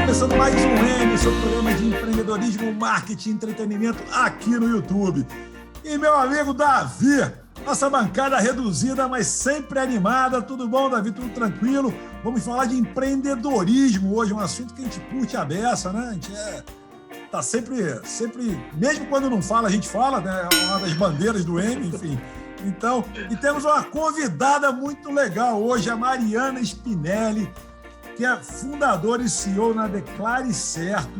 começando mais um M, seu programa de empreendedorismo, marketing e entretenimento aqui no YouTube. E meu amigo Davi, nossa bancada reduzida, mas sempre animada. Tudo bom, Davi? Tudo tranquilo? Vamos falar de empreendedorismo hoje, um assunto que a gente curte a beça, né? A gente tá sempre, mesmo quando não fala, a gente fala, né? É uma das bandeiras do M, enfim. Então, e temos uma convidada muito legal hoje, a Mariana Spinelli, que é fundadora e CEO na Declare Certo.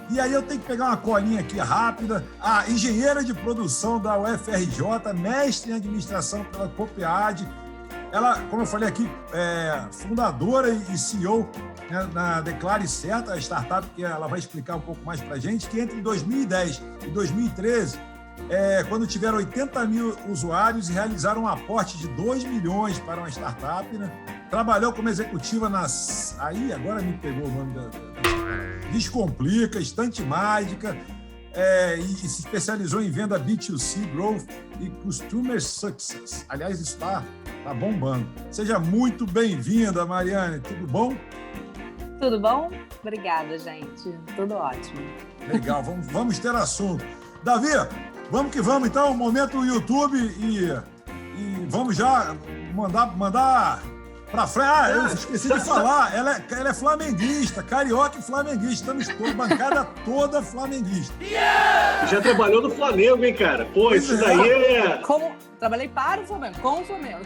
E aí eu tenho que pegar uma colinha aqui rápida. A engenheira de produção da UFRJ, mestre em administração pela COPEAD. Ela, como eu falei aqui, é fundadora e CEO, né, na Declare Certo, a startup que ela vai explicar um pouco mais para a gente, que entre 2010 e 2013, quando tiveram 80 mil usuários e realizaram um aporte de 2 milhões para uma startup, né? Trabalhou como executiva nas... Aí, agora me pegou o nome da Descomplica, Estante Mágica, e se especializou em venda B2C, Growth e Customer Success. Aliás, isso tá bombando. Seja muito bem-vinda, Mariane. Tudo bom? Tudo bom? Obrigada, gente. Tudo ótimo. Legal, vamos ter assunto. Davi, vamos que vamos, então. Momento YouTube e vamos já mandar para frente. Eu esqueci de falar. Ela é flamenguista, carioca e flamenguista. Estamos todos, bancada toda flamenguista. Yeah! Já trabalhou no Flamengo, hein, cara? Pô, isso daí é... Trabalhei para o Flamengo, com o Flamengo.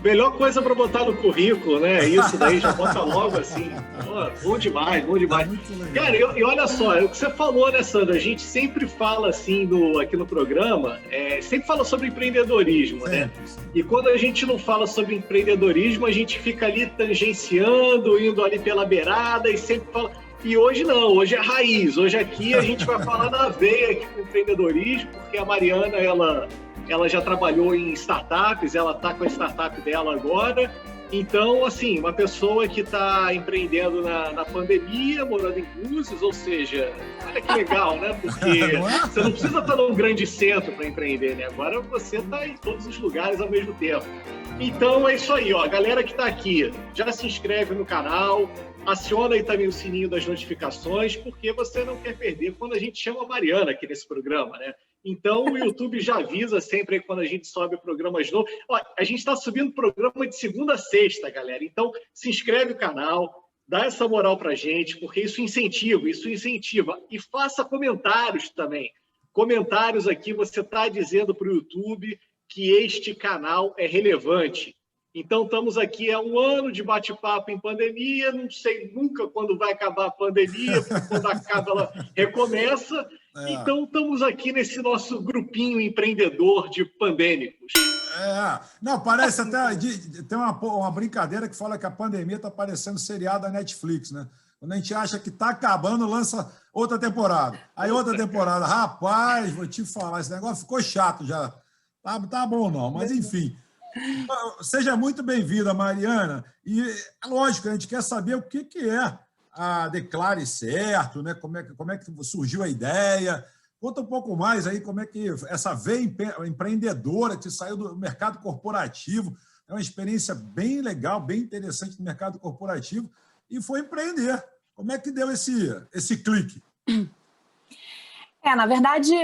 Melhor coisa para botar no currículo, né? Isso daí, já bota logo assim. Pô, bom demais, bom demais. Cara, e olha só, é o que você falou, né, Sandra? A gente sempre fala assim aqui no programa, sempre fala sobre empreendedorismo, né? E quando a gente não fala sobre empreendedorismo, a gente fica ali tangenciando, indo ali pela beirada e sempre fala... E hoje não, hoje é raiz. Hoje aqui a gente vai falar na veia aqui com empreendedorismo, porque a Mariana, ela já trabalhou em startups, ela está com a startup dela agora. Então, assim, uma pessoa que está empreendendo na pandemia, morando em Búzios, ou seja, olha que legal, né? Porque você não precisa estar num grande centro para empreender, né? Agora você está em todos os lugares ao mesmo tempo. Então, é isso aí, ó. A galera que está aqui, já se inscreve no canal, aciona aí também o sininho das notificações, porque você não quer perder quando a gente chama a Mariana aqui nesse programa, né? Então, o YouTube já avisa sempre aí quando a gente sobe programas novos. Ó, a gente está subindo programa de segunda a sexta, galera. Então, se inscreve no canal, dá essa moral pra gente, porque isso incentiva. E faça comentários também. Comentários aqui, você está dizendo para o YouTube que este canal é relevante. Então, estamos aqui há um ano de bate-papo em pandemia, não sei nunca quando vai acabar a pandemia, porque quando acaba ela recomeça. Então, estamos aqui nesse nosso grupinho empreendedor de pandêmicos. Não, parece até... Tem uma brincadeira que fala que a pandemia está parecendo seriado da Netflix, né? Quando a gente acha que está acabando, lança outra temporada. Aí outra temporada. Rapaz, vou te falar, esse negócio ficou chato já. Tá bom não, mas enfim... Seja muito bem-vinda, Mariana. E, lógico, a gente quer saber o que é a Declare Certo, né? Como é que surgiu a ideia. Conta um pouco mais aí como é que essa veia empreendedora que saiu do mercado corporativo, é uma experiência bem legal, bem interessante no mercado corporativo, e foi empreender. Como é que deu esse clique? Na verdade,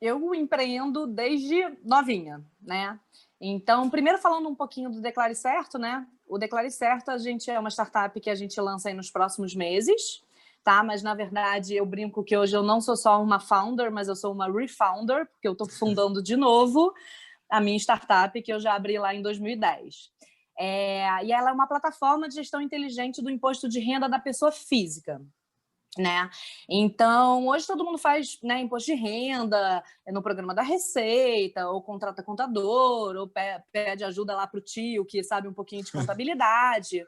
eu empreendo desde novinha, né? Então, primeiro falando um pouquinho do Declare Certo, né? O Declare Certo, a gente é uma startup que a gente lança aí nos próximos meses, tá? Mas, na verdade, eu brinco que hoje eu não sou só uma founder, mas eu sou uma refounder, porque eu estou fundando de novo a minha startup, que eu já abri lá em 2010. E ela é uma plataforma de gestão inteligente do imposto de renda da pessoa física, né? Então, hoje todo mundo faz, né, imposto de renda no programa da Receita, ou contrata contador, ou pede ajuda lá para o tio que sabe um pouquinho de contabilidade.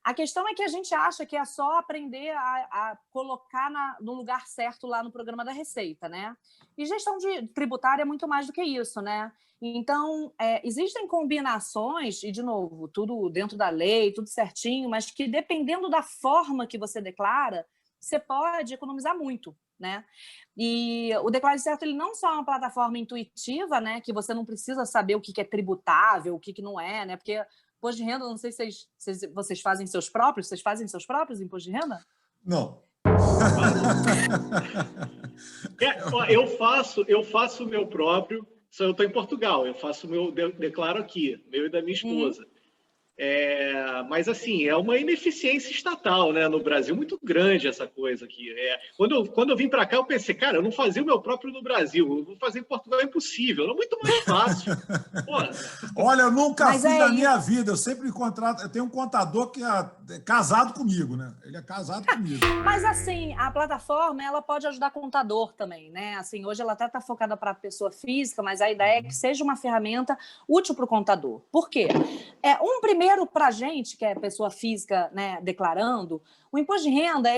A questão é que a gente acha que é só aprender a colocar no lugar certo lá no programa da Receita, né? E gestão tributária é muito mais do que isso, né? Então, existem combinações, e, de novo, tudo dentro da lei, tudo certinho, mas que, dependendo da forma que você declara, você pode economizar muito, né? E o Declare Certo, ele não só é uma plataforma intuitiva, né? Que você não precisa saber o que é tributável, o que não é, né? Porque Imposto de renda, não sei se vocês fazem seus próprios. Vocês fazem seus próprios imposto de renda? Não. Eu faço o meu próprio, só eu estou em Portugal, eu faço declaro aqui, meu e da minha esposa. Mas, assim, é uma ineficiência estatal, né, no Brasil, muito grande essa coisa aqui. Quando eu vim para cá, eu pensei, cara, eu não fazia o meu próprio no Brasil, eu vou fazer em Portugal, é impossível, é muito mais fácil. Olha, eu nunca fiz na minha vida, eu sempre contrato, eu tenho um contador que é casado comigo, né? Ele é casado comigo. Mas, assim, a plataforma, ela pode ajudar contador também, né? Assim, hoje ela até está focada para a pessoa física, mas a ideia é que seja uma ferramenta útil para o contador. Por quê? Primeiro, para a gente, que é pessoa física, né, declarando, o imposto de renda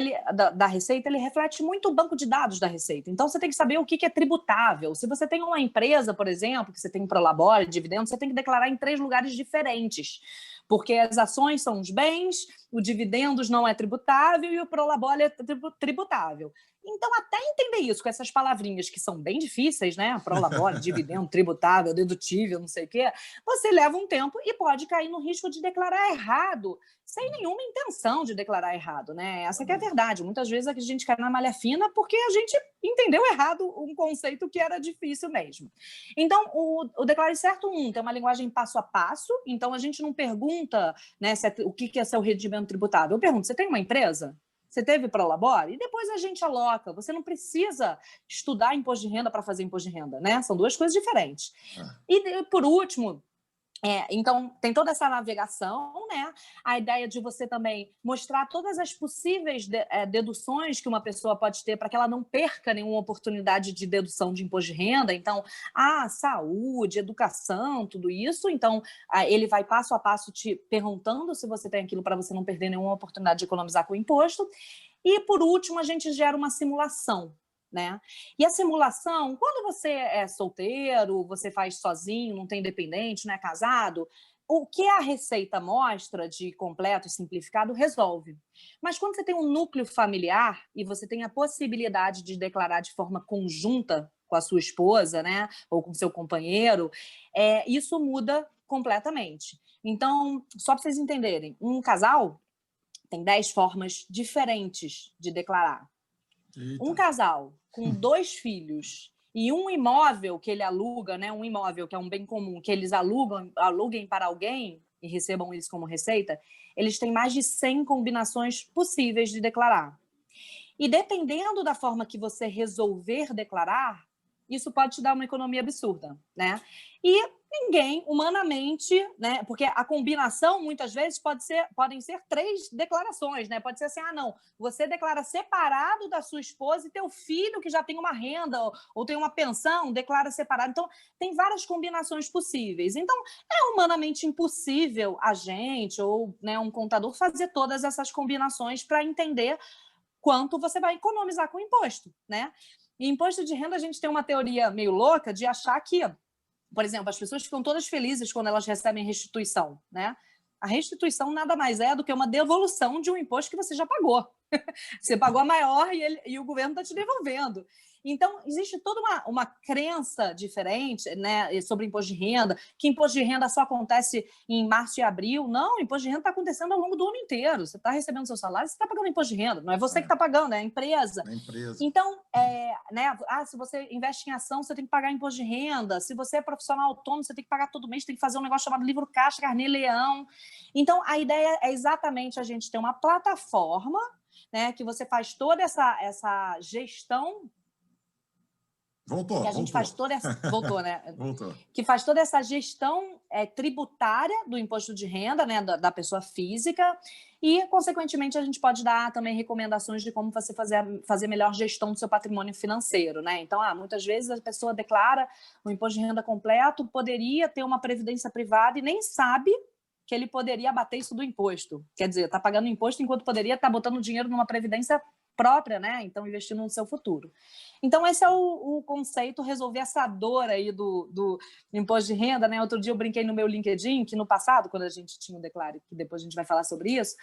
da Receita, ele reflete muito o banco de dados da Receita. Então, você tem que saber o que é tributável. Se você tem uma empresa, por exemplo, que você tem prolabore, dividendo, você tem que declarar em 3 lugares diferentes. Porque as ações são os bens, o dividendos não é tributável e o prolabore é tributável. Então, até entender isso com essas palavrinhas que são bem difíceis, né? Prolabore, dividendo, tributável, dedutível, não sei o quê, você leva um tempo e pode cair no risco de declarar errado, sem nenhuma intenção de declarar errado, né? Essa que é a verdade. Muitas vezes a gente cai na malha fina porque a gente entendeu errado um conceito que era difícil mesmo. Então, o Declare Certo 1 tem uma linguagem passo a passo, então a gente não pergunta, né, o que é seu rendimento tributável. Eu pergunto, você tem uma empresa? Você teve prolabore? E depois a gente aloca. Você não precisa estudar imposto de renda para fazer imposto de renda, né? São 2 coisas diferentes. E, por último, então, tem toda essa navegação, né? A ideia de você também mostrar todas as possíveis deduções que uma pessoa pode ter para que ela não perca nenhuma oportunidade de dedução de imposto de renda. Então, saúde, educação, tudo isso. Então, ele vai passo a passo te perguntando se você tem aquilo para você não perder nenhuma oportunidade de economizar com o imposto. E, por último, a gente gera uma simulação, né? E a simulação, quando você é solteiro, você faz sozinho, não tem dependente, não é casado, o que a Receita mostra de completo e simplificado resolve. Mas quando você tem um núcleo familiar e você tem a possibilidade de declarar de forma conjunta com a sua esposa, né, ou com seu companheiro, isso muda completamente. Então, só para vocês entenderem, um casal tem 10 formas diferentes de declarar. Eita. Um casal com 2 filhos e um imóvel que ele aluga, né, um imóvel que é um bem comum, que eles aluguem para alguém e recebam isso como receita, eles têm mais de 100 combinações possíveis de declarar. E dependendo da forma que você resolver declarar, isso pode te dar uma economia absurda, né? E ninguém, humanamente, né? Porque a combinação, muitas vezes, podem ser 3 declarações, né? Pode ser assim, não, você declara separado da sua esposa e teu filho, que já tem uma renda ou tem uma pensão, declara separado. Então, tem várias combinações possíveis. Então, é humanamente impossível a gente ou, né, um contador fazer todas essas combinações para entender quanto você vai economizar com o imposto, né? E imposto de renda, a gente tem uma teoria meio louca de achar que, por exemplo, as pessoas ficam todas felizes quando elas recebem restituição, né? A restituição nada mais é do que uma devolução de um imposto que você já pagou. Você pagou a maior e o governo está te devolvendo. Então, existe toda uma crença diferente, né, sobre imposto de renda, que imposto de renda só acontece em março e abril. Não, imposto de renda está acontecendo ao longo do ano inteiro. Você está recebendo seu salário, você está pagando imposto de renda. Não é você que está pagando, é a empresa. Então, né, se você investe em ação, você tem que pagar imposto de renda. Se você é profissional autônomo, você tem que pagar todo mês, tem que fazer um negócio chamado livro caixa, carnê leão. Então, a ideia é exatamente a gente ter uma plataforma, né, que você faz toda essa gestão. Voltou. Faz toda essa. Voltou, né? Voltou. Que faz toda essa gestão tributária do imposto de renda, né, da pessoa física, e, consequentemente, a gente pode dar também recomendações de como você fazer melhor gestão do seu patrimônio financeiro, né? Então, muitas vezes a pessoa declara o imposto de renda completo, poderia ter uma previdência privada e nem sabe que ele poderia abater isso do imposto. Quer dizer, está pagando imposto enquanto poderia estar botando dinheiro numa previdência própria, né? Então, investindo no seu futuro. Então, esse é o conceito, resolver essa dor aí do imposto de renda, né? Outro dia eu brinquei no meu LinkedIn, que no passado, quando a gente tinha o Declare, que depois a gente vai falar sobre isso,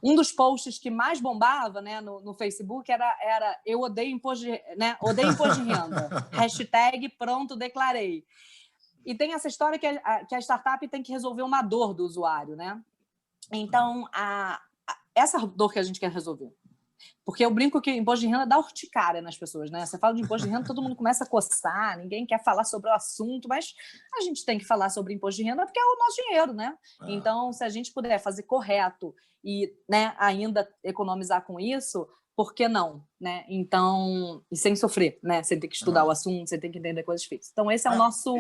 um dos posts que mais bombava, né, no Facebook era eu odeio imposto de, né? Odeio imposto de renda. #pronto declarei. E tem essa história que a startup tem que resolver uma dor do usuário, né? Então, essa dor que a gente quer resolver. Porque eu brinco que imposto de renda dá urticária nas pessoas, né? Você fala de imposto de renda, todo mundo começa a coçar, ninguém quer falar sobre o assunto, mas a gente tem que falar sobre imposto de renda porque é o nosso dinheiro, né? Então, se a gente puder fazer correto e, né, ainda economizar com isso, por que não, né? Então, e sem sofrer, né? Sem ter que estudar o assunto, sem ter que entender coisas difíceis. Então, esse é o nosso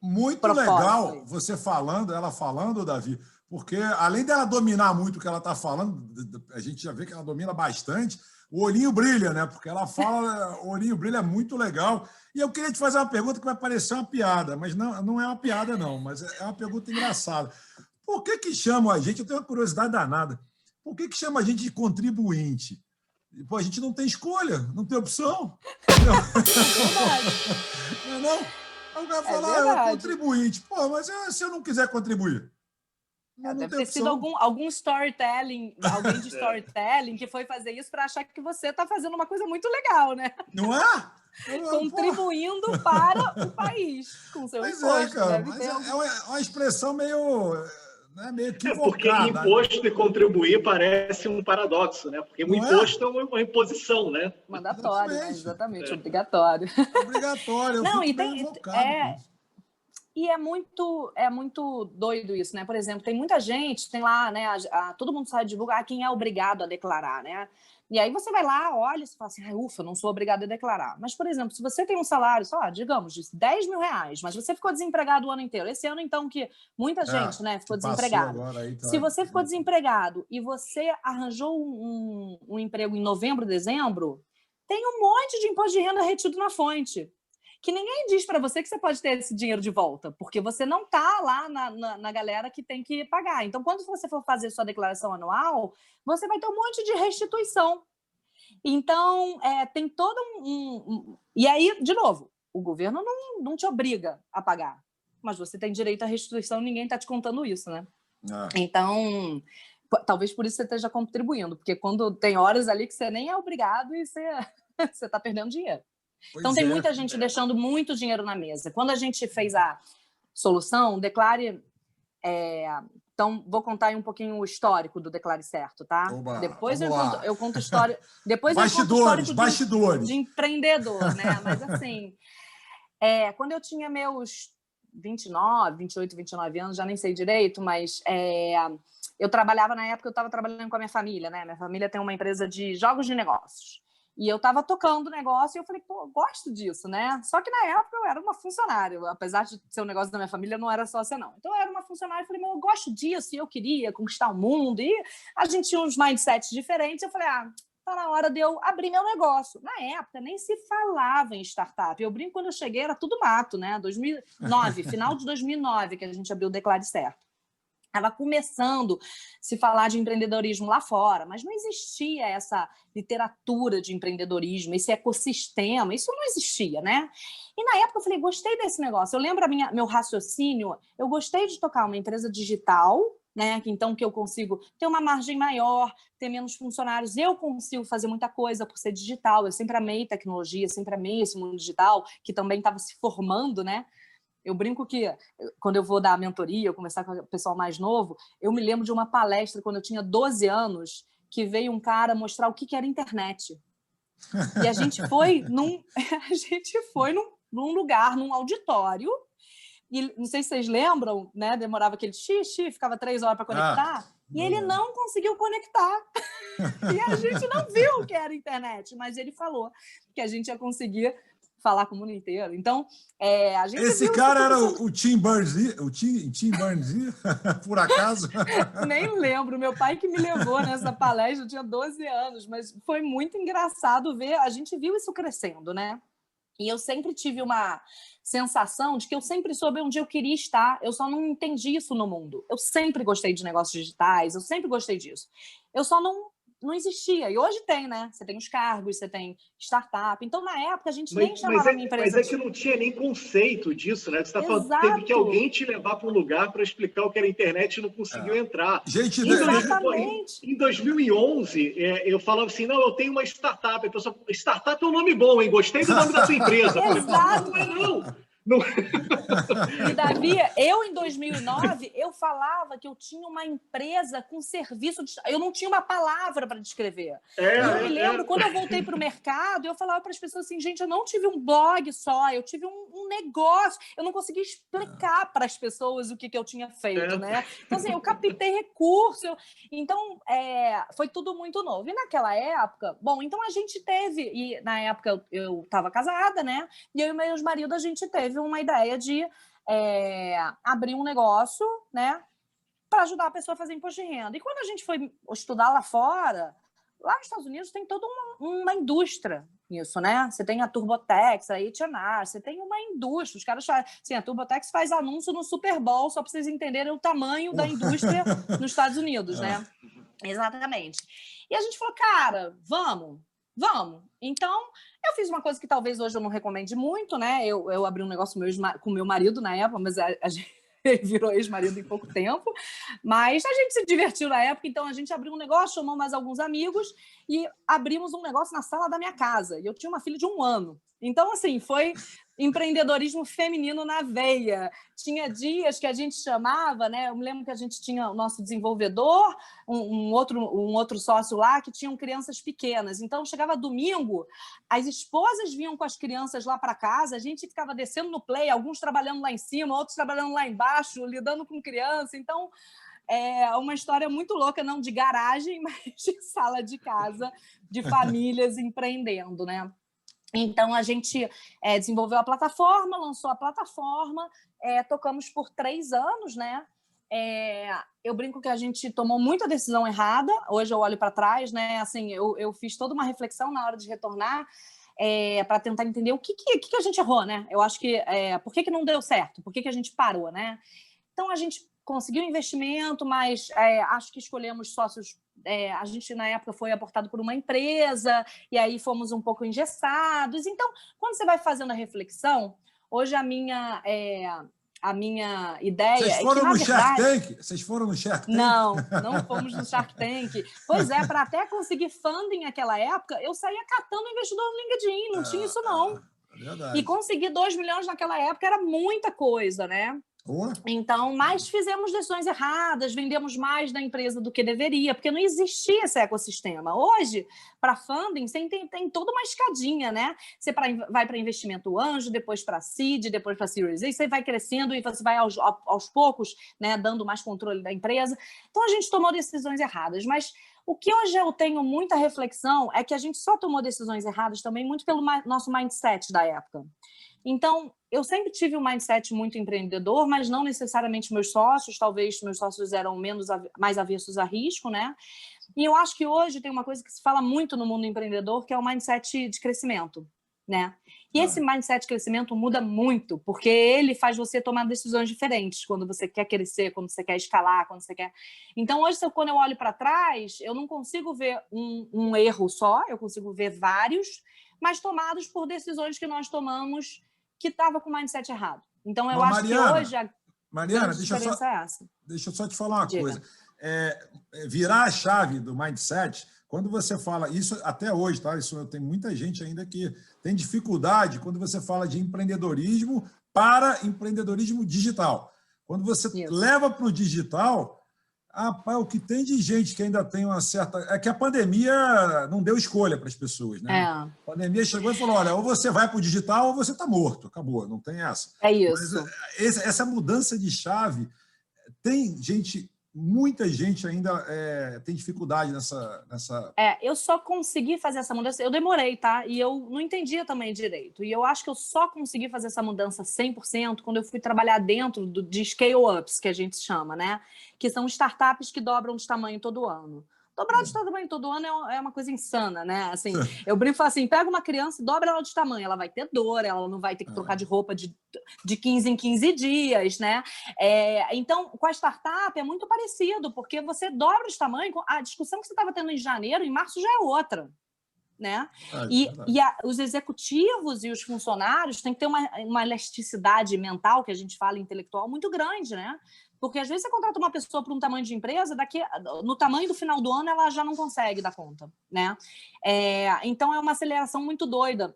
muito propósito. Legal você ela falando, Davi, porque além dela dominar muito o que ela está falando, a gente já vê que ela domina bastante, o olhinho brilha, né? Porque ela fala, o olhinho brilha, é muito legal. E eu queria te fazer uma pergunta que vai parecer uma piada, mas não é uma piada, não, mas é uma pergunta engraçada. Por que chamam a gente, eu tenho uma curiosidade danada, por que chama a gente de contribuinte? Pô, a gente não tem escolha, não tem opção. Não? Aí o cara fala, contribuinte. Pô, mas se eu não quiser contribuir? Deve ter sido algum storytelling, alguém de storytelling que foi fazer isso para achar que você está fazendo uma coisa muito legal, né? Não é? Contribuindo para o país com seu imposto. Cara, mas é uma expressão meio equivocada. Porque imposto e contribuir parece um paradoxo, né? Porque o imposto é uma imposição, né? Mandatório, né? Exatamente, obrigatório. Obrigatório. Não, e é muito doido isso, né? Por exemplo, tem muita gente, tem lá, né? Todo mundo sabe divulgar quem é obrigado a declarar, né? E aí você vai lá, olha e fala assim, ufa, não sou obrigado a declarar. Mas, por exemplo, se você tem um salário, sei lá, digamos, de 10 mil reais, mas você ficou desempregado o ano inteiro. Esse ano, então, que muita gente, né, ficou desempregado. Se você ficou desempregado e você arranjou um emprego em novembro, dezembro, tem um monte de imposto de renda retido na fonte. Que ninguém diz para você que você pode ter esse dinheiro de volta, porque você não está lá na galera que tem que pagar. Então, quando você for fazer sua declaração anual, você vai ter um monte de restituição. Então, tem todo E aí, de novo, o governo não te obriga a pagar, mas você tem direito à restituição e ninguém está te contando isso, né? Então, talvez por isso você esteja contribuindo, porque quando tem horas ali que você nem é obrigado e você está perdendo dinheiro. Então, tem muita gente deixando muito dinheiro na mesa. Quando a gente fez a solução, Declare... Então, vou contar aí um pouquinho o histórico do Declare Certo, tá? Oba, depois eu conto história... Depois bastidores de empreendedor, né? Mas, assim, quando eu tinha meus 28, 29 anos, já nem sei direito, mas eu trabalhava, na época, eu estava trabalhando com a minha família, né? Minha família tem uma empresa de jogos de negócios. E eu estava tocando o negócio e eu falei, pô, gosto disso, né? Só que na época eu era uma funcionária, apesar de ser um negócio da minha família, não era sócia, não. Então eu era uma funcionária e falei, eu gosto disso e eu queria conquistar o mundo. E a gente tinha uns mindsets diferentes. Eu falei, tá na hora de eu abrir meu negócio. Na época nem se falava em startup. Eu brinco, quando eu cheguei era tudo mato, né? 2009, final de 2009 que a gente abriu o Declare Certo. Estava começando a se falar de empreendedorismo lá fora, mas não existia essa literatura de empreendedorismo, esse ecossistema, isso não existia, né? E na época eu falei, gostei desse negócio. Eu lembro meu raciocínio, eu gostei de tocar uma empresa digital, né? Então que eu consigo ter uma margem maior, ter menos funcionários, eu consigo fazer muita coisa por ser digital. Eu sempre amei tecnologia, sempre amei esse mundo digital, que também estava se formando, né? Eu brinco que, quando eu vou dar a mentoria, eu conversar com o pessoal mais novo, eu me lembro de uma palestra, quando eu tinha 12 anos, que veio um cara mostrar o que era internet. E a gente foi num lugar, num auditório, e não sei se vocês lembram, né? Demorava aquele xixi, ficava 3 horas para conectar, e ele não conseguiu conectar. E a gente não viu o que era internet, mas ele falou que a gente ia conseguir falar com o mundo inteiro. Então, a gente Esse cara era o Tim Berners-Lee, por acaso? Nem lembro. Meu pai que me levou nessa palestra, eu tinha 12 anos, mas foi muito engraçado ver, a gente viu isso crescendo, né? E eu sempre tive uma sensação de que eu sempre soube onde eu queria estar, eu só não entendi isso no mundo. Eu sempre gostei de negócios digitais, eu sempre gostei disso. Eu só não existia. E hoje tem, né? Você tem os cargos, você tem startup. Então, na época, a gente nem chamava a minha empresa... Mas é que não tinha nem conceito disso, né? Você está falando, teve que alguém te levar para um lugar para explicar o que era internet e não conseguiu entrar. Gente, exatamente. Em 2011, eu falava assim, não, eu tenho uma startup. A pessoa, startup é um nome bom, hein? Gostei do nome da sua empresa. Exato. Falei, não. Não... E, Davi, eu em 2009, eu falava que eu tinha uma empresa com serviço de... Eu não tinha uma palavra para descrever. E eu me lembro, quando eu voltei para o mercado, eu falava para as pessoas assim, gente, eu não tive um blog só, eu tive um negócio. Eu não conseguia explicar para as pessoas o que eu tinha feito, né? Então, assim, eu captei recurso. Então, foi tudo muito novo. E naquela época, bom, então a gente teve... E na época eu estava casada, né? E eu e meu ex-marido, a gente teve uma ideia de abrir um negócio, né, para ajudar a pessoa a fazer imposto de renda. E quando a gente foi estudar lá fora, lá nos Estados Unidos tem toda uma indústria nisso, né? Você tem a TurboTax, a H&R, você tem uma indústria. Os caras fazem... Assim, a TurboTax faz anúncio no Super Bowl, só para vocês entenderem o tamanho da indústria nos Estados Unidos, né? Exatamente. E a gente falou, cara, vamos. Então, eu fiz uma coisa que talvez hoje eu não recomende muito, né? Eu abri um negócio com meu marido na época, mas a gente virou ex-marido em pouco tempo. Mas a gente se divertiu na época, então a gente abriu um negócio, chamou mais alguns amigos e abrimos um negócio na sala da minha casa. E eu tinha uma filha de 1 ano. Então, assim, foi empreendedorismo feminino na veia. Tinha dias que a gente chamava, né? Eu me lembro que a gente tinha o nosso desenvolvedor, um outro sócio lá, que tinham crianças pequenas. Então, chegava domingo, as esposas vinham com as crianças lá para casa, a gente ficava descendo no play, alguns trabalhando lá em cima, outros trabalhando lá embaixo, lidando com criança. Então, é uma história muito louca, não de garagem, mas de sala de casa, de famílias empreendendo, né? Então, a gente desenvolveu a plataforma, lançou a plataforma, tocamos por 3 anos, né? Eu brinco que a gente tomou muita decisão errada, hoje eu olho para trás, né? Assim, eu fiz toda uma reflexão na hora de retornar para tentar entender o que a gente errou, né? Eu acho que por que não deu certo, por que a gente parou, né? Então, a gente conseguiu investimento, mas acho que escolhemos sócios. A gente, na época, foi aportado por uma empresa, e aí fomos um pouco engessados. Então, quando você vai fazendo a reflexão, hoje a minha ideia Vocês foram no Shark Tank? Vocês foram no Shark Tank? Não fomos no Shark Tank. Pois é, para até conseguir funding naquela época, eu saía catando investidor no LinkedIn, não tinha isso não. Verdade. E conseguir 2 milhões naquela época era muita coisa, né? Então, mas fizemos decisões erradas, vendemos mais da empresa do que deveria, porque não existia esse ecossistema. Hoje, para funding, você tem toda uma escadinha, né? Você vai para investimento anjo, depois para seed, depois para Series A, você vai crescendo e você vai aos poucos, né, dando mais controle da empresa. Então, a gente tomou decisões erradas, mas o que hoje eu tenho muita reflexão é que a gente só tomou decisões erradas também muito pelo nosso mindset da época. Então, eu sempre tive um mindset muito empreendedor, mas não necessariamente meus sócios. Talvez meus sócios eram mais avessos a risco, né? E eu acho que hoje tem uma coisa que se fala muito no mundo empreendedor, que é o mindset de crescimento, né? E esse mindset de crescimento muda muito, porque ele faz você tomar decisões diferentes quando você quer crescer, quando você quer escalar, quando você quer... Então, hoje, quando eu olho para trás, eu não consigo ver um erro só, eu consigo ver vários, mas tomados por decisões que nós tomamos que estava com o mindset errado. Então, eu acho que hoje a Mariana, diferença é essa. Deixa eu só te falar uma coisa. Virar a chave do mindset, quando você fala isso até hoje, tá? Isso tem muita gente ainda que tem dificuldade quando você fala de empreendedorismo para empreendedorismo digital. Quando você leva para o digital, o que tem de gente que ainda tem uma certa... É que a pandemia não deu escolha para as pessoas, né? A pandemia chegou e falou, olha, ou você vai para o digital ou você está morto. Acabou, não tem essa. É isso. Mas essa mudança de chave, tem gente... Muita gente ainda tem dificuldade nessa... Eu só consegui fazer essa mudança... Eu demorei, tá? E eu não entendia também direito. E eu acho que eu só consegui fazer essa mudança 100% quando eu fui trabalhar dentro de scale-ups, que a gente chama, né? Que são startups que dobram de tamanho todo ano. Dobrar de tamanho todo ano é uma coisa insana, né? Assim, eu brinco e falo assim, pega uma criança e dobra ela de tamanho, ela vai ter dor, ela não vai ter que trocar de roupa de 15 em 15 dias, né? Então, com a startup é muito parecido, porque você dobra de tamanho, a discussão que você estava tendo em janeiro, em março já é outra, né? Os executivos e os funcionários têm que ter uma elasticidade mental, que a gente fala intelectual, muito grande, né? Porque às vezes você contrata uma pessoa para um tamanho de empresa, no tamanho do final do ano ela já não consegue dar conta, né? Então é uma aceleração muito doida.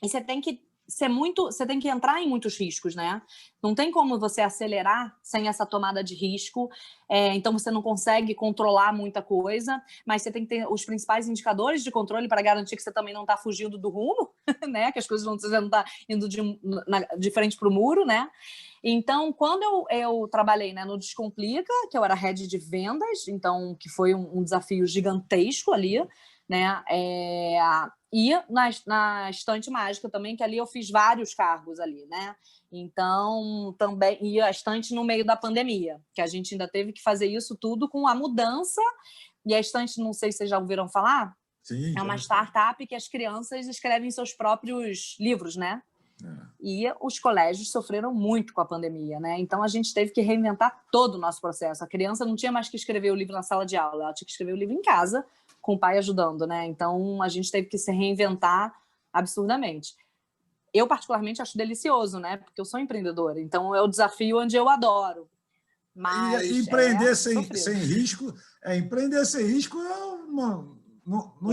E você tem que você tem que entrar em muitos riscos, né? Não tem como você acelerar sem essa tomada de risco, então você não consegue controlar muita coisa, mas você tem que ter os principais indicadores de controle para garantir que você também não está fugindo do rumo, né? Que as coisas você não está indo de frente para o muro, né? Então, quando eu trabalhei, né, no Descomplica, que eu era head de vendas, então que foi um desafio gigantesco ali, né? E na Estante Mágica também, que ali eu fiz vários cargos ali, né? Então, também, e a Estante no meio da pandemia, que a gente ainda teve que fazer isso tudo com a mudança. E a Estante, não sei se vocês já ouviram falar, Sim, é uma startup que as crianças escrevem seus próprios livros, né? E os colégios sofreram muito com a pandemia, né? Então a gente teve que reinventar todo o nosso processo. A criança não tinha mais que escrever o livro na sala de aula, ela tinha que escrever o livro em casa, com o pai ajudando, né? Então a gente teve que se reinventar absurdamente. Eu, particularmente, acho delicioso, né? Porque eu sou empreendedora, então é o desafio onde eu adoro. Mas e empreender sem risco, empreender sem risco não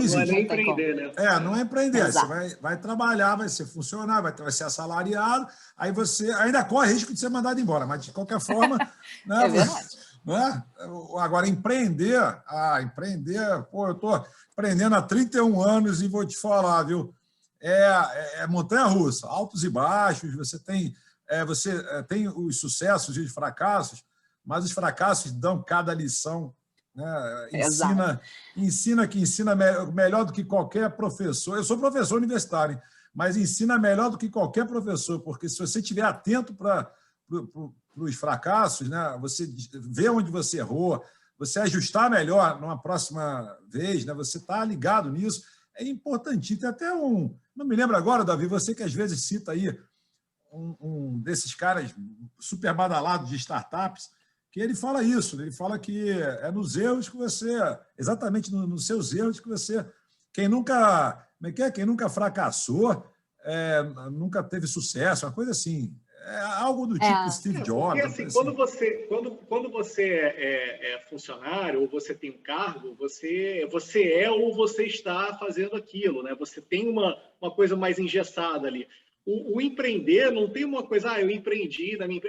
existe. Não é nem empreender, né? Não é empreender. Exato. Você vai trabalhar, vai ser funcionário, vai ser assalariado, aí você ainda corre risco de ser mandado embora, mas de qualquer forma... Né, é verdade. Né? Agora, empreender, pô, eu estou empreendendo há 31 anos e vou te falar, viu? É montanha-russa, altos e baixos, você tem os sucessos e os fracassos, mas os fracassos dão cada lição, né? Ensina melhor do que qualquer professor. Eu sou professor universitário, mas ensina melhor do que qualquer professor, porque se você estiver atento para os fracassos, né? Você vê onde você errou, você ajustar melhor numa próxima vez, né? Você está ligado nisso, é importantíssimo. Tem até não me lembro agora, Davi, você que às vezes cita aí um desses caras super badalados de startups, que ele fala isso, ele fala que é nos erros que você, exatamente nos seus erros que você, quem nunca fracassou, nunca teve sucesso, uma coisa assim, algo do tipo Steve Jobs. Porque, assim, quando você é funcionário ou você tem um cargo, você é ou você está fazendo aquilo, né? Você tem uma coisa mais engessada ali. O empreender não tem uma coisa, eu empreendi na minha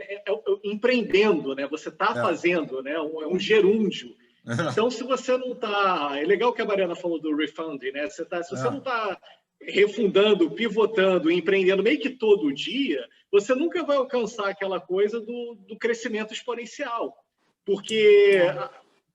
empreendendo, né? Você está fazendo, né? É um gerúndio. Então, se você não está... É legal que a Mariana falou do refunding, né? Se você não está refundando, pivotando, empreendendo meio que todo dia, você nunca vai alcançar aquela coisa do crescimento exponencial. Porque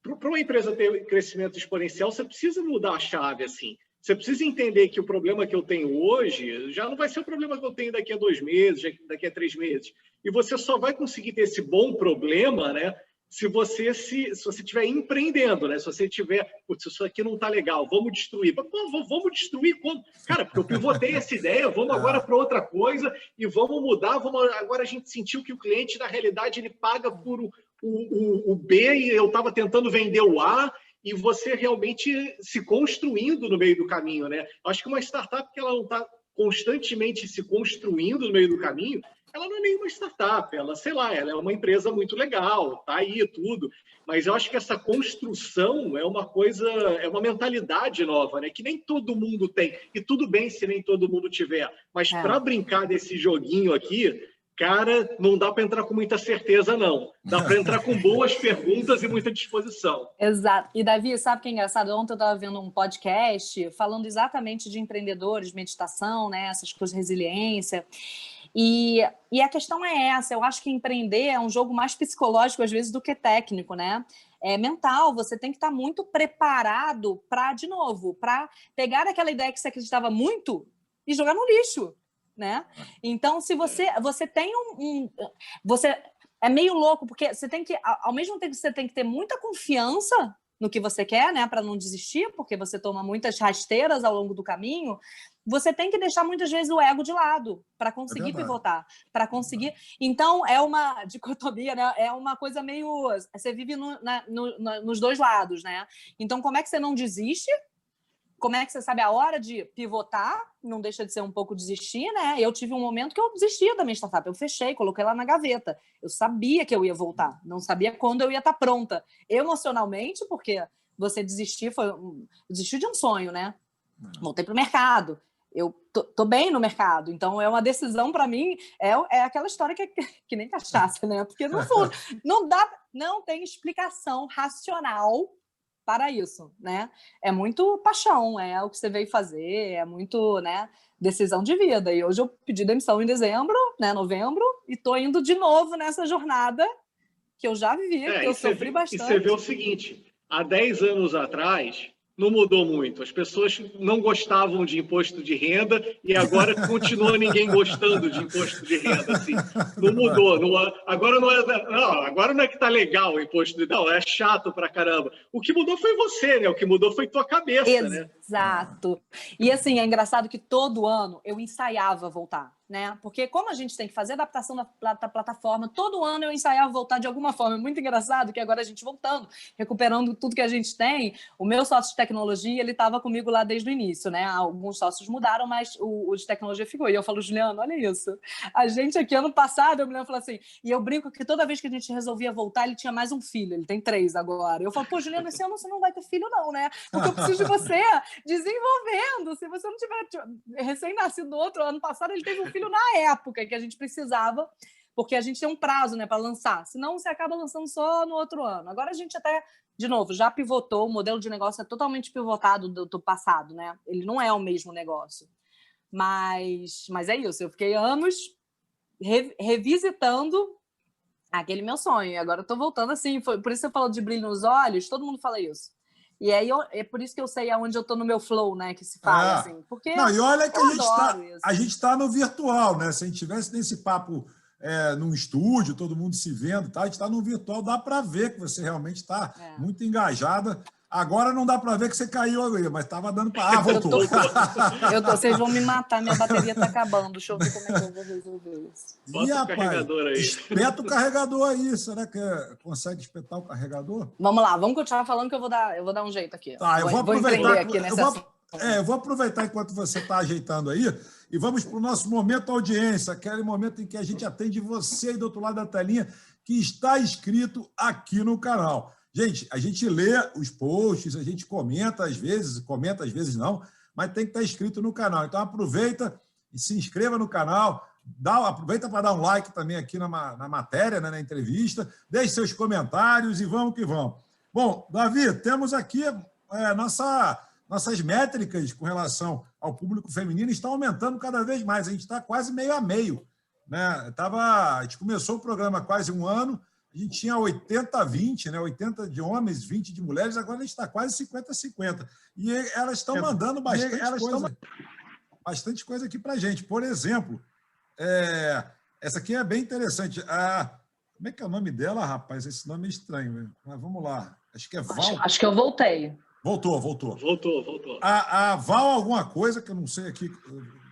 para uma empresa ter crescimento exponencial, você precisa mudar a chave, assim. Você precisa entender que o problema que eu tenho hoje já não vai ser o problema que eu tenho daqui a 2 meses, daqui a 3 meses. E você só vai conseguir ter esse bom problema, né, se você estiver empreendendo, né? Se você tiver, putz, isso aqui não está legal, vamos destruir. Pô, vamos destruir como? Cara, porque eu pivotei essa ideia, vamos agora para outra coisa e vamos mudar. Agora a gente sentiu que o cliente, na realidade, ele paga por o B e eu estava tentando vender o A. E você realmente se construindo no meio do caminho, né? Acho que uma startup que ela não está constantemente se construindo no meio do caminho, ela não é nenhuma startup, ela é uma empresa muito legal, tá aí tudo. Mas eu acho que essa construção é uma coisa, é uma mentalidade nova, né? Que nem todo mundo tem. E tudo bem se nem todo mundo tiver. Mas para brincar desse joguinho aqui, cara, não dá para entrar com muita certeza, não. Dá para entrar com boas perguntas e muita disposição. Exato. E, Davi, sabe o que é engraçado? Ontem eu estava vendo um podcast falando exatamente de empreendedores, meditação, né? Essas coisas, resiliência. E a questão é essa. Eu acho que empreender é um jogo mais psicológico, às vezes, do que técnico, né? É mental. Você tem que estar muito preparado para, de novo, para pegar aquela ideia que você acreditava muito e jogar no lixo. Né? Então, se você tem você é meio louco, porque você tem que, ao mesmo tempo que você tem que ter muita confiança no que você quer, né, para não desistir, porque você toma muitas rasteiras ao longo do caminho, você tem que deixar muitas vezes o ego de lado para conseguir pivotar, para conseguir. Então, é uma dicotomia, né? É uma coisa meio... Você vive nos dois lados, né? Então, como é que você não desiste? Como é que você sabe a hora de pivotar? Não deixa de ser um pouco desistir, né? Eu tive um momento que eu desisti da minha startup. Eu fechei, coloquei ela na gaveta. Eu sabia que eu ia voltar. Não sabia quando eu ia estar pronta. Emocionalmente, porque você desistiu de um sonho, né? Voltei para o mercado. eu tô bem no mercado, então é uma decisão para mim, é aquela história que nem cachaça, né? Porque no fundo não tem explicação racional para isso, né? É muito paixão, é o que você veio fazer, é muito, né, decisão de vida. E hoje eu pedi demissão em dezembro, né, novembro, e tô indo de novo nessa jornada que eu já vivi, que eu sofri bastante. E você vê o seguinte, há 10 anos atrás não mudou muito. As pessoas não gostavam de imposto de renda e agora continua ninguém gostando de imposto de renda. Assim. Não mudou. Agora não é que tá legal o imposto de renda. Não, é chato pra caramba. O que mudou foi você, né? O que mudou foi tua cabeça, né? Exato. E assim, é engraçado que todo ano eu ensaiava voltar, né? Porque como a gente tem que fazer adaptação da plataforma, todo ano eu ensaiava voltar de alguma forma. É muito engraçado que agora a gente voltando, recuperando tudo que a gente tem. O meu sócio de tecnologia, ele estava comigo lá desde o início, né? Alguns sócios mudaram, mas o de tecnologia ficou. E eu falo, Juliano, olha isso. A gente aqui, ano passado, eu me lembro, falou assim, e eu brinco que toda vez que a gente resolvia voltar, ele tinha mais um filho. Ele tem 3 agora. Eu falo, pô, Juliano, esse ano você não vai ter filho não, né? Porque eu preciso de você desenvolvendo. Se você não tiver recém-nascido no outro ano passado, ele teve um filho na época que a gente precisava, porque a gente tem um prazo, né, para lançar. Senão você acaba lançando só no outro ano. Agora a gente até, de novo, já pivotou. O modelo de negócio é totalmente pivotado do passado, né? Ele não é o mesmo negócio. Mas é isso. Eu fiquei anos revisitando aquele meu sonho. E agora eu tô voltando assim. Por isso você falou de brilho nos olhos. Todo mundo fala isso. E aí é por isso que eu sei aonde eu tô no meu flow, né? Que se fala, assim. Porque não, e olha que a gente está no virtual, né? Se a gente tivesse nesse papo num estúdio, todo mundo se vendo, tá? A gente está no virtual, dá para ver que você realmente está muito engajada. Agora não dá para ver que você caiu ali, mas estava dando para... Ah, voltou. Vocês vão me matar, minha bateria está acabando. Deixa eu ver como é que eu vou resolver isso. Bota o carregador aí. Espeta o carregador aí. Será que consegue espetar o carregador? Vamos lá, vamos continuar falando que eu vou dar um jeito aqui. Tá, eu vou aproveitar aqui eu vou aproveitar enquanto você está ajeitando aí e vamos para o nosso momento audiência, aquele momento em que a gente atende você aí do outro lado da telinha que está inscrito aqui no canal. Gente, a gente lê os posts, a gente comenta às vezes não, mas tem que estar inscrito no canal. Então aproveita e se inscreva no canal, aproveita para dar um like também aqui na matéria, né, na entrevista, deixe seus comentários e vamos que vamos. Bom, Davi, temos aqui nossas métricas com relação ao público feminino estão aumentando cada vez mais. A gente está quase meio a meio, né? A gente começou o programa há quase um ano, a gente tinha 80-20, né? 80 de homens, 20 de mulheres, agora a gente está quase 50-50. E elas estão mandando bastante coisa aqui para a gente. Por exemplo, essa aqui é bem interessante. Como é que é o nome dela, rapaz? Esse nome é estranho, né? Mas vamos lá. Acho que é Val. Acho que eu voltei. Voltou. A Val alguma coisa, que eu não sei aqui,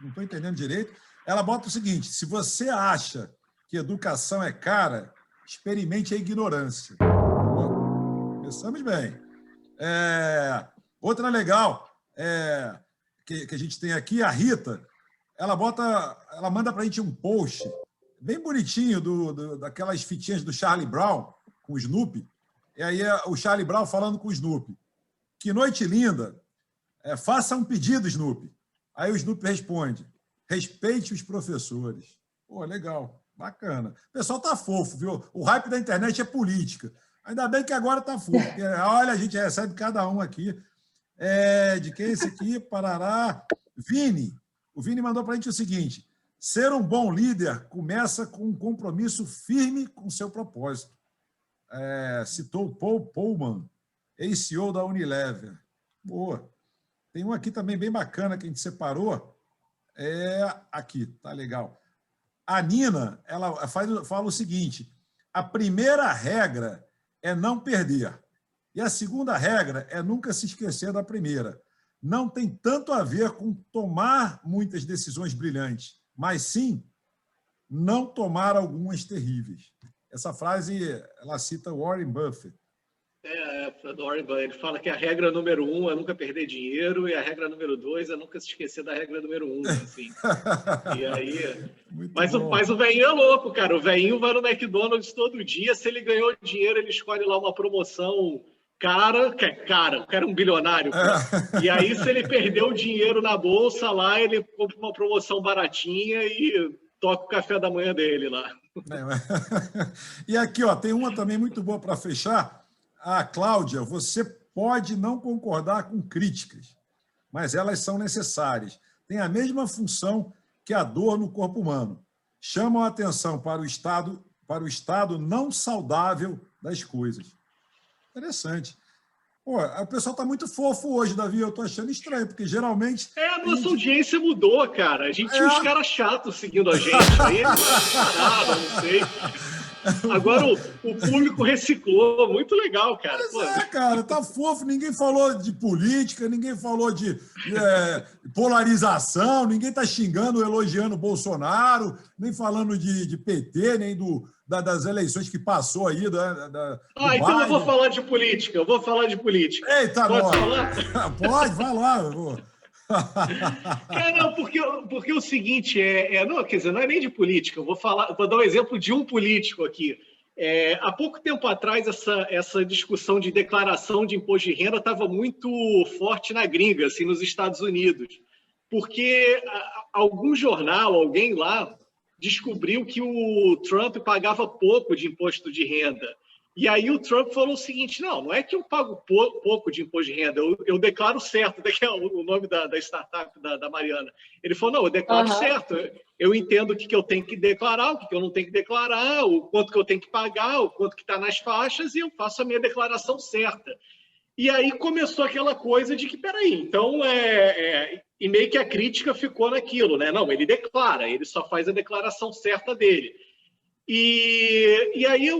não estou entendendo direito, ela bota o seguinte: se você acha que educação é cara, experimente a ignorância. Começamos bem. Outra legal que a gente tem aqui, a Rita, ela manda para a gente um post bem bonitinho daquelas fitinhas do Charlie Brown com o Snoopy. E aí o Charlie Brown falando com o Snoopy. Que noite linda. Faça um pedido, Snoopy. Aí o Snoopy responde: respeite os professores. Pô, legal. Bacana. O pessoal tá fofo, viu? O hype da internet é política. Ainda bem que agora tá fofo. Porque, olha, a gente recebe cada um aqui. De quem é esse aqui? Parará. Vini. O Vini mandou para a gente o seguinte: ser um bom líder começa com um compromisso firme com seu propósito. Citou Paul Pullman, ex-CEO da Unilever. Boa. Tem um aqui também bem bacana que a gente separou. Aqui, tá legal. A Nina, ela fala o seguinte: a primeira regra é não perder. E a segunda regra é nunca se esquecer da primeira. Não tem tanto a ver com tomar muitas decisões brilhantes, mas sim não tomar algumas terríveis. Essa frase, ela cita Warren Buffett. Do Warren Buffett. Ele fala que a regra número 1 é nunca perder dinheiro e a regra número 2 é nunca se esquecer da regra número 1. Assim. E aí... Mas o velhinho é louco, cara. O velhinho vai no McDonald's todo dia. Se ele ganhou dinheiro, ele escolhe lá uma promoção cara, o cara é um bilionário. É. E aí, se ele perdeu o dinheiro na bolsa lá, ele compra uma promoção baratinha e toca o café da manhã dele lá. E aqui, ó, tem uma também muito boa para fechar. A Cláudia, você pode não concordar com críticas, mas elas são necessárias. Tem a mesma função que a dor no corpo humano. Chamam a atenção para o estado não saudável das coisas. Interessante. Pô, o pessoal está muito fofo hoje, Davi. Eu estou achando estranho, porque geralmente... A nossa audiência mudou, cara. A gente tinha uns caras chatos seguindo a gente. Aí eles pararam, não sei. Agora o público reciclou. Muito legal, cara. Cara, tá fofo. Ninguém falou de política, ninguém falou de polarização, ninguém tá xingando, elogiando o Bolsonaro, nem falando de PT, nem das eleições que passou aí. Então eu vou falar de política. Eita, pode falar? Pode, vai lá. Não, porque o seguinte, não, quer dizer, não é nem de política, vou dar um exemplo de um político aqui. Há pouco tempo atrás, essa discussão de declaração de imposto de renda estava muito forte na gringa, assim, nos Estados Unidos, porque algum jornal, alguém lá, descobriu que o Trump pagava pouco de imposto de renda. E aí o Trump falou o seguinte, não é que eu pago pouco de imposto de renda, eu declaro certo, que é o nome da startup da Mariana. Ele falou, não, eu declaro certo, eu entendo o que eu tenho que declarar, o que eu não tenho que declarar, o quanto que eu tenho que pagar, o quanto que está nas faixas, e eu faço a minha declaração certa. E aí começou aquela coisa de que, peraí, então, e meio que a crítica ficou naquilo, né? Não, ele declara, ele só faz a declaração certa dele. E aí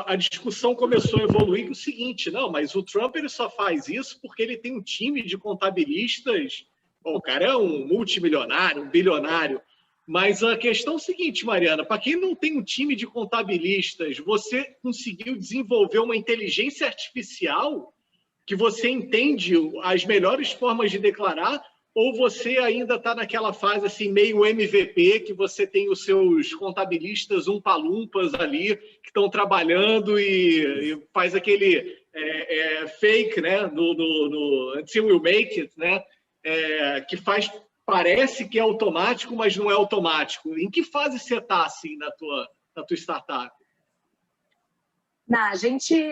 a discussão começou a evoluir o seguinte, não, mas o Trump ele só faz isso porque ele tem um time de contabilistas, o cara é um multimilionário, um bilionário, mas a questão é o seguinte, Mariana, para quem não tem um time de contabilistas, você conseguiu desenvolver uma inteligência artificial que você entende as melhores formas de declarar, ou você ainda está naquela fase assim, meio MVP, que você tem os seus contabilistas umpa-lumpas ali, que estão trabalhando e faz aquele fake, né? No Until You Make It, né? Que parece que é automático, mas não é automático. Em que fase você está assim, na tua startup? A gente...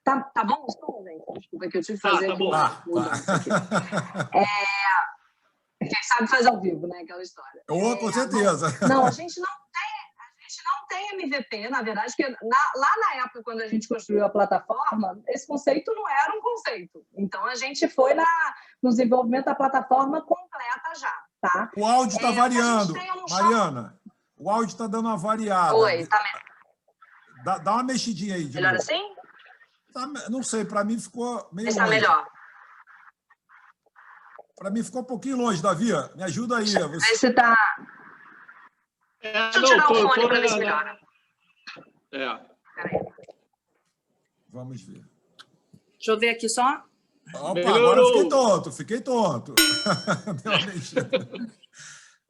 Tá bom o som, gente? Desculpa que eu tive que fazer... Tá bom. Quem sabe faz ao vivo, né? Aquela história. Com certeza. Não, a gente não tem MVP, na verdade, porque lá na época, quando a gente construiu a plataforma, esse conceito não era um conceito. Então, a gente foi no desenvolvimento da plataforma completa já, tá? O áudio está variando. Mariana, o áudio está dando uma variada. Oi, tá melhor. Dá uma mexidinha aí. Melhor assim? Não sei, para mim ficou meio Está longe. melhor. Para mim ficou um pouquinho longe, Davi. Me ajuda aí. Vê se tá... Deixa eu tirar o fone para ver se melhora. Peraí. Vamos ver. Deixa eu ver aqui só. Opa, agora eu fiquei tonto. Deu uma mexida.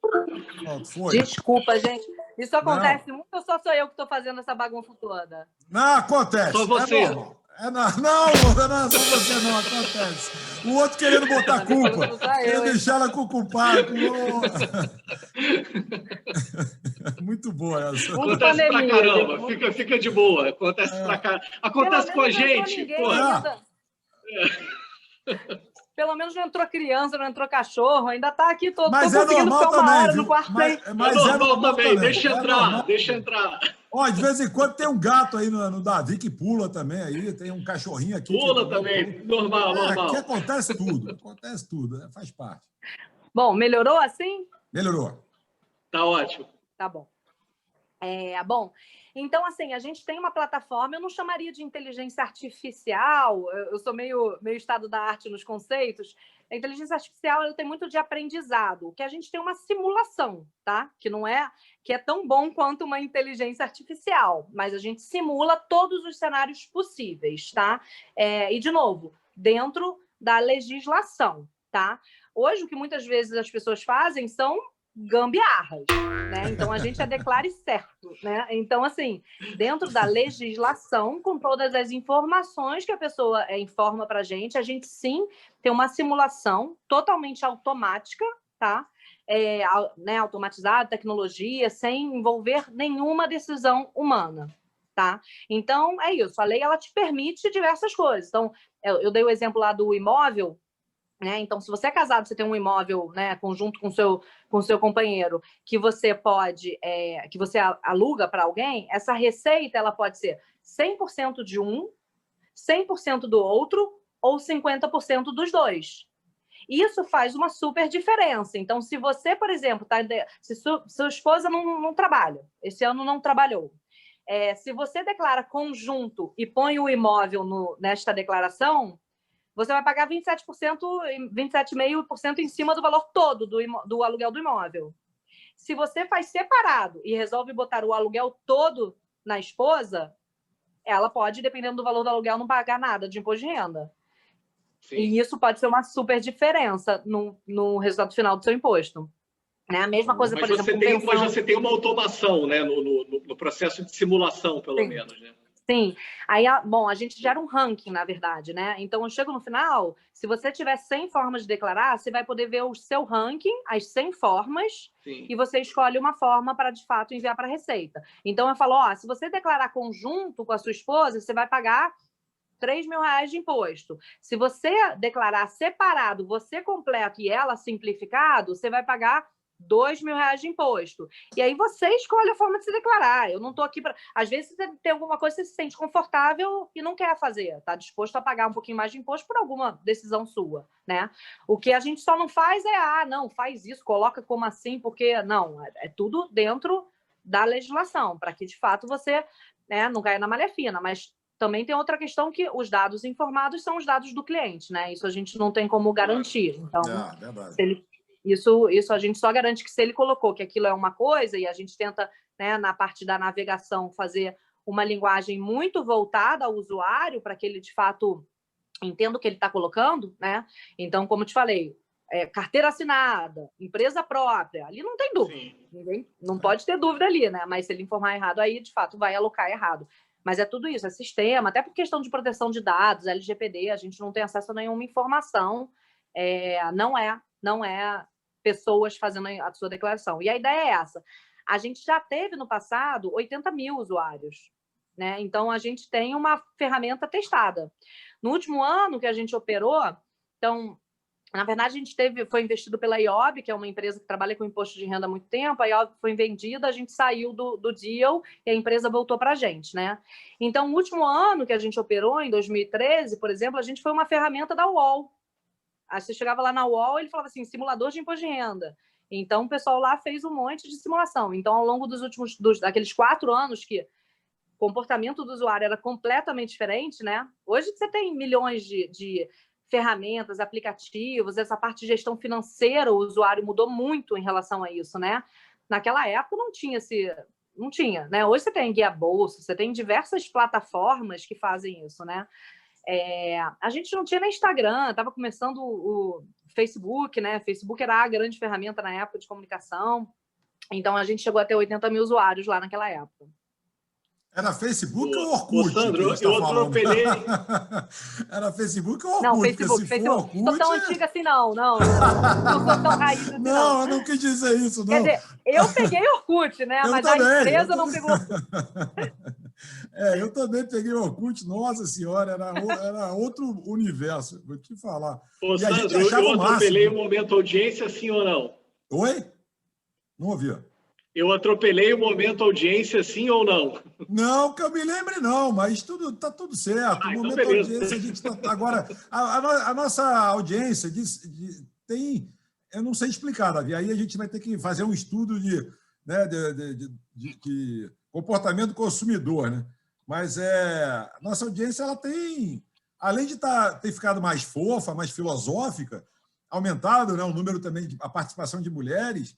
Pronto, foi. Desculpa, gente. Isso acontece muito ou só sou eu que estou fazendo essa bagunça toda? Não, acontece. Só você. Não, não é só você, não. Acontece. O outro querendo botar culpa. Querendo deixar ela com o culpado. Muito boa essa. Acontece pra caramba. Fica de boa. Acontece pra caramba. Acontece com a gente. Pelo menos não entrou criança, não entrou cachorro, ainda tá aqui todo. Mas é normal também, no quarto. Mas é normal também. Deixa entrar. Ó, de vez em quando tem um gato aí no Davi que pula também aí, tem um cachorrinho aqui. Pula também, normal. Aqui acontece tudo, né? Faz parte. Bom, melhorou assim? Melhorou. Tá ótimo. Tá bom. Bom, então, assim, a gente tem uma plataforma, eu não chamaria de inteligência artificial, eu sou meio estado da arte nos conceitos. A inteligência artificial ela tem muito de aprendizado, que a gente tem uma simulação, tá? Que é tão bom quanto uma inteligência artificial, mas a gente simula todos os cenários possíveis, tá? E, de novo, dentro da legislação, tá? Hoje, o que muitas vezes as pessoas fazem são gambiarras, né? Então, a gente declare certo, né? Então, assim, dentro da legislação, com todas as informações que a pessoa informa para a gente sim tem uma simulação totalmente automática, tá? Né, automatizada, tecnologia, sem envolver nenhuma decisão humana, tá? Então, é isso. A lei, ela te permite diversas coisas. Então, eu dei o exemplo lá do imóvel, né? Então, se você é casado, você tem um imóvel, né, conjunto com seu companheiro, que você pode, que você aluga para alguém, essa receita ela pode ser 100% de um, 100% do outro ou 50% dos dois. Isso faz uma super diferença. Então, se você, por exemplo, se sua esposa não trabalha, esse ano não trabalhou, se você declara conjunto e põe o imóvel nesta declaração, você vai pagar 27%, 27,5% em cima do valor todo do aluguel do imóvel. Se você faz separado e resolve botar o aluguel todo na esposa, ela pode, dependendo do valor do aluguel, não pagar nada de imposto de renda. Sim. E isso pode ser uma super diferença no resultado final do seu imposto. Né? A mesma coisa, por exemplo, mas você tem uma automação, né? no processo de simulação, pelo menos, né? Sim. Aí, bom, a gente gera um ranking, na verdade, né? Então, eu chego no final, se você tiver 100 formas de declarar, você vai poder ver o seu ranking, as 100 formas, sim, e você escolhe uma forma para, de fato, enviar para a Receita. Então, eu falo, se você declarar conjunto com a sua esposa, você vai pagar R$3.000 de imposto. Se você declarar separado, você completo e ela simplificado, você vai pagar R$2.000 de imposto. E aí você escolhe a forma de se declarar. Eu não estou aqui para... Às vezes você tem alguma coisa que você se sente confortável e não quer fazer. Está disposto a pagar um pouquinho mais de imposto por alguma decisão sua, né? O que a gente só não faz não, faz isso, coloca como assim, porque... Não, é tudo dentro da legislação, para que, de fato, você, né, não caia na malha fina. Mas também tem outra questão que os dados informados são os dados do cliente, né? Isso a gente não tem como garantir. Então, se ele... Isso a gente só garante que se ele colocou que aquilo é uma coisa e a gente tenta, né, na parte da navegação, fazer uma linguagem muito voltada ao usuário para que ele, de fato, entenda o que ele está colocando, né? Então, como eu te falei, carteira assinada, empresa própria, ali não tem dúvida. Ninguém, não pode ter dúvida ali, né? Mas se ele informar errado, aí, de fato, vai alocar errado. Mas é tudo isso, é sistema, até por questão de proteção de dados, LGPD, a gente não tem acesso a nenhuma informação, não é pessoas fazendo a sua declaração. E a ideia é essa. A gente já teve no passado 80 mil usuários, né? Então, a gente tem uma ferramenta testada. No último ano que a gente operou, então, na verdade, a gente foi investido pela IOB, que é uma empresa que trabalha com imposto de renda há muito tempo. A IOB foi vendida, a gente saiu do deal e a empresa voltou para a gente, né? Então, no último ano que a gente operou, em 2013, por exemplo, a gente foi uma ferramenta da UOL. Aí você chegava lá na UOL e ele falava assim, simulador de imposto de renda. Então, o pessoal lá fez um monte de simulação. Então, ao longo daqueles 4 anos que o comportamento do usuário era completamente diferente, né? Hoje você tem milhões de ferramentas, aplicativos, essa parte de gestão financeira, o usuário mudou muito em relação a isso, né? Naquela época não tinha, né? Hoje você tem guia bolsa, você tem diversas plataformas que fazem isso, né? A gente não tinha nem Instagram, estava começando o Facebook, né? Facebook era a grande ferramenta na época de comunicação. Então, a gente chegou a ter 80 mil usuários lá naquela época. Era Facebook ou Orkut? Sandro, eu atropelei. Era Facebook ou Orkut? Não, Facebook. Orkut, não sou tão antiga assim, não. Não sou tão raiz assim, não. Eu não quis dizer isso, não. Quer dizer, eu peguei Orkut, né? Mas também, a empresa não pegou. Eu também peguei o Orkut, nossa senhora, era outro universo, vou te falar. Ô, Sandro, eu atropelei o momento audiência, sim ou não? Oi? Não ouvi. Eu atropelei o momento audiência, sim ou não? Não, que eu me lembre, não, mas tá tudo certo. O momento audiência, a gente está agora. A nossa audiência tem. Eu não sei explicar, Davi. Aí a gente vai ter que fazer um estudo de comportamento do consumidor, né? Mas a nossa audiência ela tem, além de ter ficado mais fofa, mais filosófica, aumentado, né, o número também a participação de mulheres.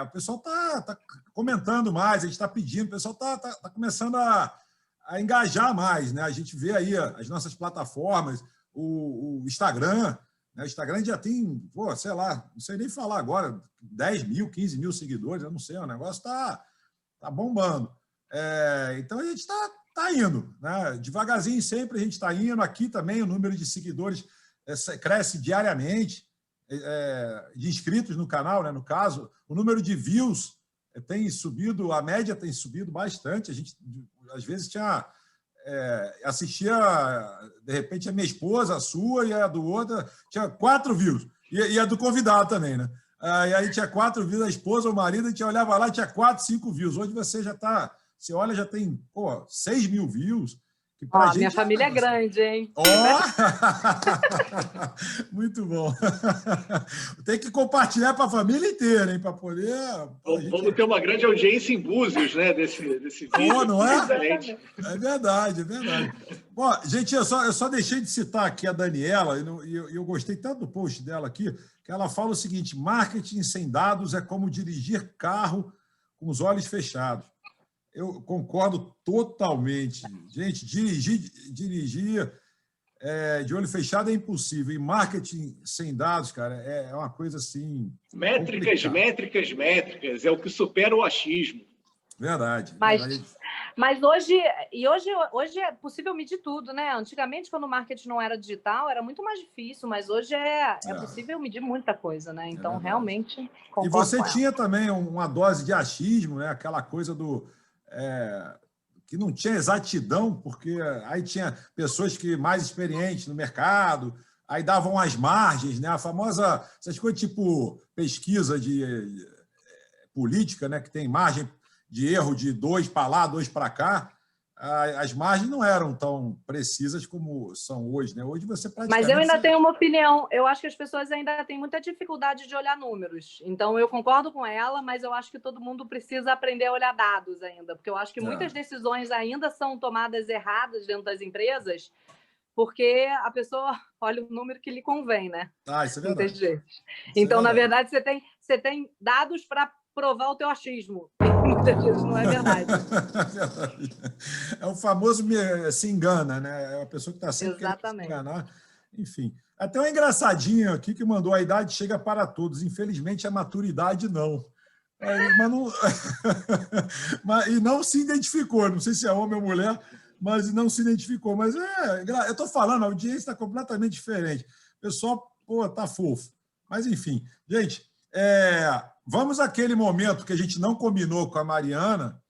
O pessoal está comentando mais, a gente está pedindo, o pessoal está começando a engajar mais, né? A gente vê aí as nossas plataformas, o Instagram, O Instagram já tem, pô, sei lá, não sei nem falar agora, 10 mil, 15 mil seguidores, eu não sei, o negócio está bombando. Então a gente está indo, né? Devagarzinho sempre a gente está indo. Aqui também o número de seguidores cresce diariamente, de inscritos no canal, né? No caso, o número de views tem subido, a média tem subido bastante. A gente, às vezes, assistia, de repente, a minha esposa, a sua e a do outro, tinha 4 views. E a do convidado também, né? E aí tinha 4 views, a esposa, o marido, a gente olhava lá, tinha 4, 5 views. Hoje você já está... Você olha, já tem 6 mil views. Que pra gente minha família é grande, hein? Muito bom. Tem que compartilhar para a família inteira, hein? Para poder... Vamos ter uma grande audiência em Búzios, né? Desse vídeo. Não é? É verdade, é verdade. Bom, gente, eu só deixei de citar aqui a Daniela, e eu gostei tanto do post dela aqui, que ela fala o seguinte: marketing sem dados é como dirigir carro com os olhos fechados. Eu concordo totalmente. Gente, dirigir de olho fechado é impossível. E marketing sem dados, cara, é uma coisa assim... Métricas. É o que supera o achismo. Verdade. Mas hoje é possível medir tudo, né? Antigamente, quando o marketing não era digital, era muito mais difícil, mas hoje é possível medir muita coisa, né? Então, realmente... E você tinha também uma dose de achismo, né? Aquela coisa que não tinha exatidão, porque aí tinha pessoas mais experientes no mercado, aí davam as margens, né? A famosa, essas coisas tipo pesquisa de política, né? Que tem margem de erro de 2 para lá, 2 para cá. As margens não eram tão precisas como são hoje, né? Hoje você praticamente... Mas eu ainda tenho uma opinião. Eu acho que as pessoas ainda têm muita dificuldade de olhar números. Então, eu concordo com ela, mas eu acho que todo mundo precisa aprender a olhar dados ainda. Porque eu acho que muitas decisões ainda são tomadas erradas dentro das empresas, porque a pessoa olha o número que lhe convém, né? Isso é verdade. Então, na verdade, você tem dados para provar o teu achismo. Muitas vezes não é verdade. É o famoso se engana, né? É a pessoa que está sempre querendo se enganar. Enfim. Até um engraçadinho aqui que mandou: a idade chega para todos. Infelizmente, a maturidade não. E não se identificou. Não sei se é homem ou mulher, mas não se identificou. Mas eu estou falando, a audiência está completamente diferente. O pessoal, tá fofo. Mas, enfim. Gente, vamos àquele momento que a gente não combinou com a Mariana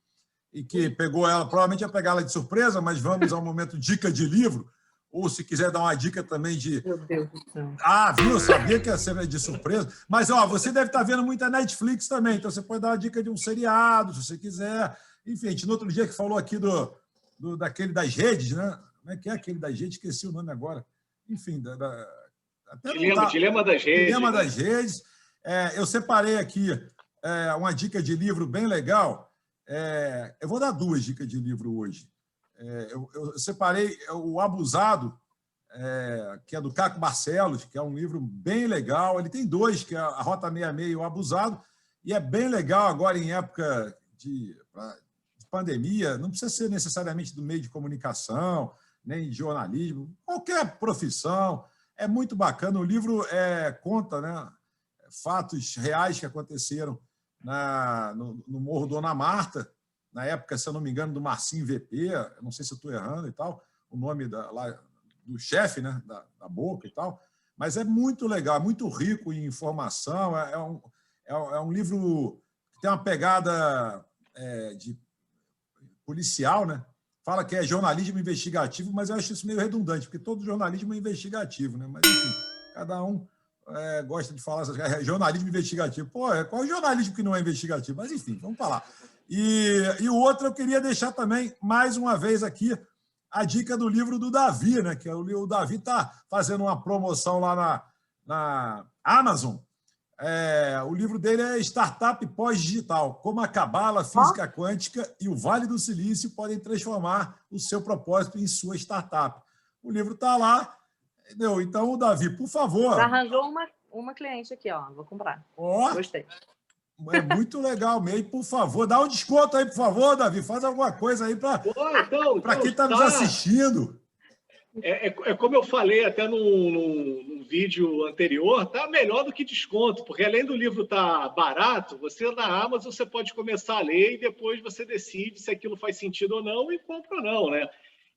e que pegou ela, provavelmente ia pegar ela de surpresa, mas vamos ao momento dica de livro, ou se quiser dar uma dica também de... Meu Deus do céu. Viu? Eu sabia que ia ser de surpresa. Mas, você deve estar vendo muita Netflix também, então você pode dar uma dica de um seriado, se você quiser. Enfim, a gente no outro dia que falou aqui daquele das redes, né? Como é que é aquele das redes? Esqueci o nome agora. Enfim, Dilema das redes. Dilema das redes. Eu separei aqui uma dica de livro bem legal. Eu vou dar 2 dicas de livro hoje. Eu separei O Abusado, que é do Caco Barcelos, que é um livro bem legal. Ele tem 2, que é a Rota 66 e O Abusado, e é bem legal agora em época de pandemia. Não precisa ser necessariamente do meio de comunicação, nem de jornalismo, qualquer profissão. É muito bacana. O livro conta, né, fatos reais que aconteceram no Morro Dona Marta, na época, se eu não me engano, do Marcinho VP, eu não sei se eu estou errando e tal, o nome do chefe, né, da Boca e tal, mas é muito legal, muito rico em informação. É um livro que tem uma pegada de policial, né? Fala que é jornalismo investigativo, mas eu acho isso meio redundante, porque todo jornalismo é investigativo, né? Mas, enfim, cada um gosta de falar jornalismo investigativo. Qual jornalismo que não é investigativo? Mas, enfim, vamos falar. E o outro, eu queria deixar também, mais uma vez aqui, a dica do livro do Davi, né? Que o Davi está fazendo uma promoção lá na Amazon. O livro dele é Startup Pós-Digital: como a cabala, física quântica e o Vale do Silício podem transformar o seu propósito em sua startup. O livro está lá, entendeu? Então, Davi, por favor... Já arranjou uma cliente aqui, vou comprar. Gostei. É muito legal mesmo. Por favor, dá um desconto aí, por favor, Davi. Faz alguma coisa aí para quem está nos assistindo. É como eu falei até num vídeo anterior, tá melhor do que desconto, porque além do livro estar barato, você na Amazon você pode começar a ler e depois você decide se aquilo faz sentido ou não e compra ou não, né?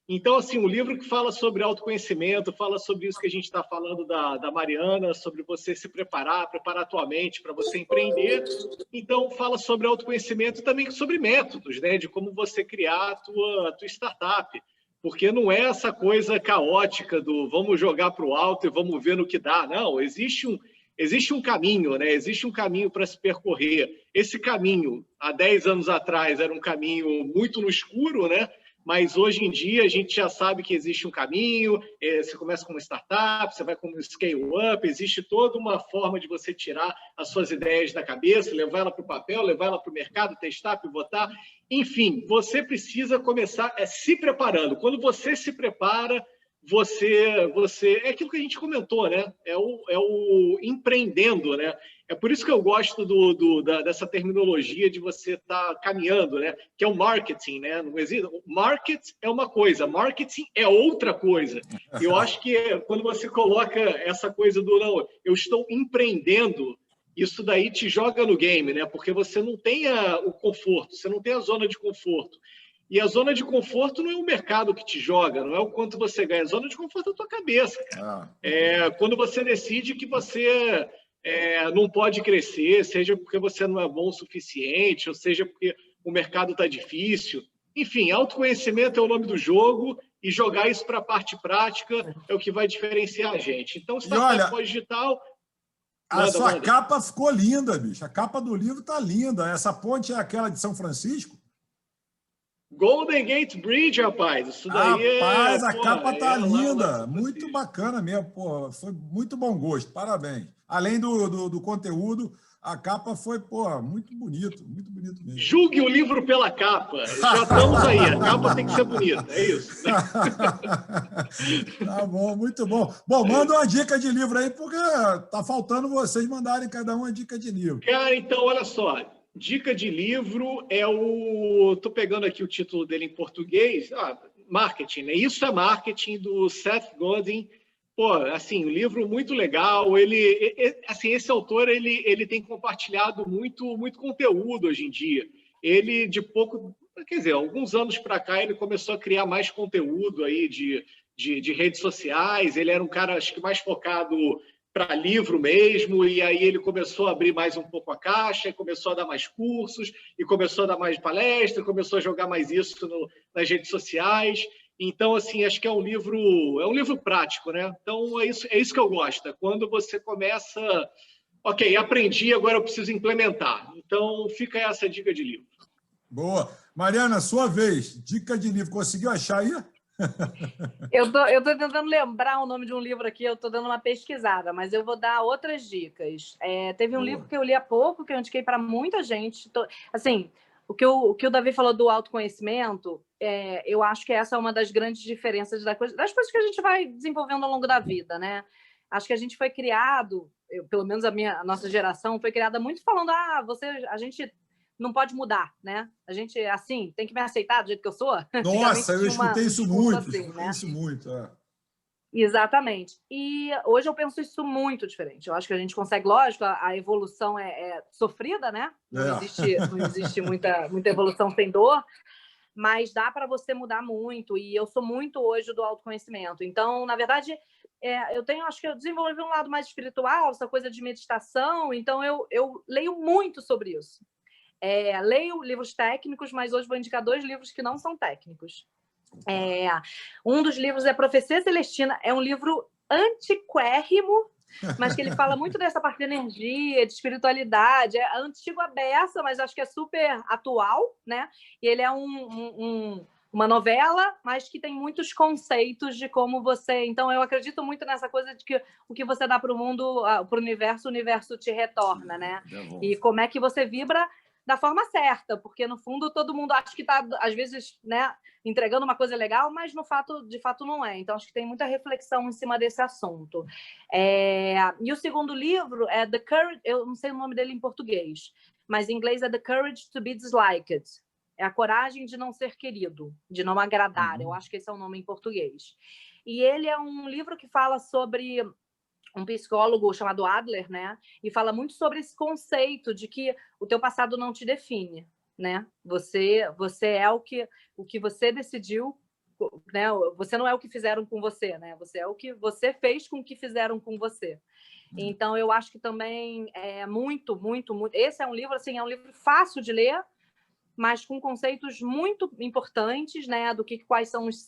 Então, assim, um livro que fala sobre autoconhecimento, fala sobre isso que a gente está falando da Mariana, sobre você se preparar a tua mente para você empreender. Então, fala sobre autoconhecimento e também sobre métodos, né? De como você criar a tua startup. Porque não é essa coisa caótica do vamos jogar para o alto e vamos ver no que dá. Não, existe um caminho, né? Existe um caminho para se percorrer. Esse caminho, há 10 anos atrás, era um caminho muito no escuro, né? Mas hoje em dia a gente já sabe que existe um caminho, você começa com uma startup, você vai com um scale-up, existe toda uma forma de você tirar as suas ideias da cabeça, levar ela para o papel, levar ela para o mercado, testar, pivotar. Enfim, você precisa começar se preparando. Quando você se prepara, você é aquilo que a gente comentou, né? É o empreendendo, né? É por isso que eu gosto dessa terminologia de você estar caminhando, né? Que é o marketing, né? Não existe. Market é uma coisa, marketing é outra coisa. Eu acho que quando você coloca essa coisa do não, eu estou empreendendo, isso daí te joga no game, né? Porque você não tem o conforto, você não tem a zona de conforto. E a zona de conforto não é o mercado que te joga, não é o quanto você ganha. A zona de conforto é a tua cabeça, cara. Quando você decide que você não pode crescer, seja porque você não é bom o suficiente, ou seja porque o mercado está difícil. Enfim, autoconhecimento é o nome do jogo e jogar isso para a parte prática é o que vai diferenciar a gente. Então, startup pós-digital... A sua capa ficou linda, bicho. A capa do livro está linda. Essa ponte é aquela de São Francisco? Golden Gate Bridge, rapaz. Isso daí rapaz, a capa tá linda. Muito bacana mesmo. Pô, foi muito bom gosto. Parabéns. Além do conteúdo, a capa foi muito bonito mesmo. Julgue o livro pela capa. Já estamos aí. A capa tem que ser bonita. É isso. Tá bom, muito bom. Bom, manda uma dica de livro aí, porque tá faltando vocês mandarem cada uma dica de livro. Cara, então, olha só. Dica de livro Estou pegando aqui o título dele em português. Marketing, né? Isso é Marketing, do Seth Godin. Pô, assim, um livro muito legal. Esse autor, ele tem compartilhado muito conteúdo hoje em dia. Ele, alguns anos para cá, ele começou a criar mais conteúdo aí de redes sociais. Ele era um cara, acho que mais focado para livro mesmo, e aí ele começou a abrir mais um pouco a caixa, começou a dar mais cursos, e começou a dar mais palestra, começou a jogar mais isso nas redes sociais. Então, assim, acho que é um livro prático, né? Então, é isso que eu gosto. É quando você começa, ok, aprendi, agora eu preciso implementar. Então, fica essa dica de livro. Boa. Mariana, sua vez, dica de livro. Conseguiu achar aí? Eu tô tentando lembrar o nome de um livro aqui, eu tô dando uma pesquisada, mas eu vou dar outras dicas. Teve um livro que eu li há pouco, que eu indiquei para muita gente. Assim, o que o Davi falou do autoconhecimento, eu acho que essa é uma das grandes diferenças das coisas que a gente vai desenvolvendo ao longo da vida, né? Acho que a gente foi criado, pelo menos a nossa geração, foi criada muito falando, a gente não pode mudar, né? A gente, assim, tem que me aceitar do jeito que eu sou. Nossa, eu escutei isso muito. Assim, né? Isso muito, Exatamente. E hoje eu penso isso muito diferente. Eu acho que a gente consegue, lógico, a evolução é sofrida, né? Não existe muita evolução sem dor, mas dá para você mudar muito. E eu sou muito hoje do autoconhecimento. Então, na verdade, acho que eu desenvolvi um lado mais espiritual, essa coisa de meditação. Então, eu leio muito sobre isso. Leio livros técnicos, mas hoje vou indicar 2 livros que não são técnicos. Um dos livros é Profecia Celestina, é um livro antiquérrimo, mas que ele fala muito dessa parte de energia, de espiritualidade. É antigo à beça, mas acho que é super atual, né? E ele é uma novela, mas que tem muitos conceitos de como você... Então, eu acredito muito nessa coisa de que o que você dá para o mundo, para o universo te retorna, né? E como é que você vibra da forma certa, porque no fundo todo mundo acha que está, às vezes, né, entregando uma coisa legal, mas de fato não é. Então acho que tem muita reflexão em cima desse assunto. E o segundo livro é The Courage, eu não sei o nome dele em português, mas em inglês é The Courage to be Disliked. É a coragem de não ser querido, de não agradar. Eu acho que esse é o nome em português. E ele é um livro que fala sobre um psicólogo chamado Adler, né? E fala muito sobre esse conceito de que o teu passado não te define, né? Você é o que você decidiu, né? Você não é o que fizeram com você, né? Você é o que você fez com o que fizeram com você. Então, eu acho que também é muito, muito, muito... Esse é um livro, assim, é um livro fácil de ler, mas com conceitos muito importantes, né? Do quais são os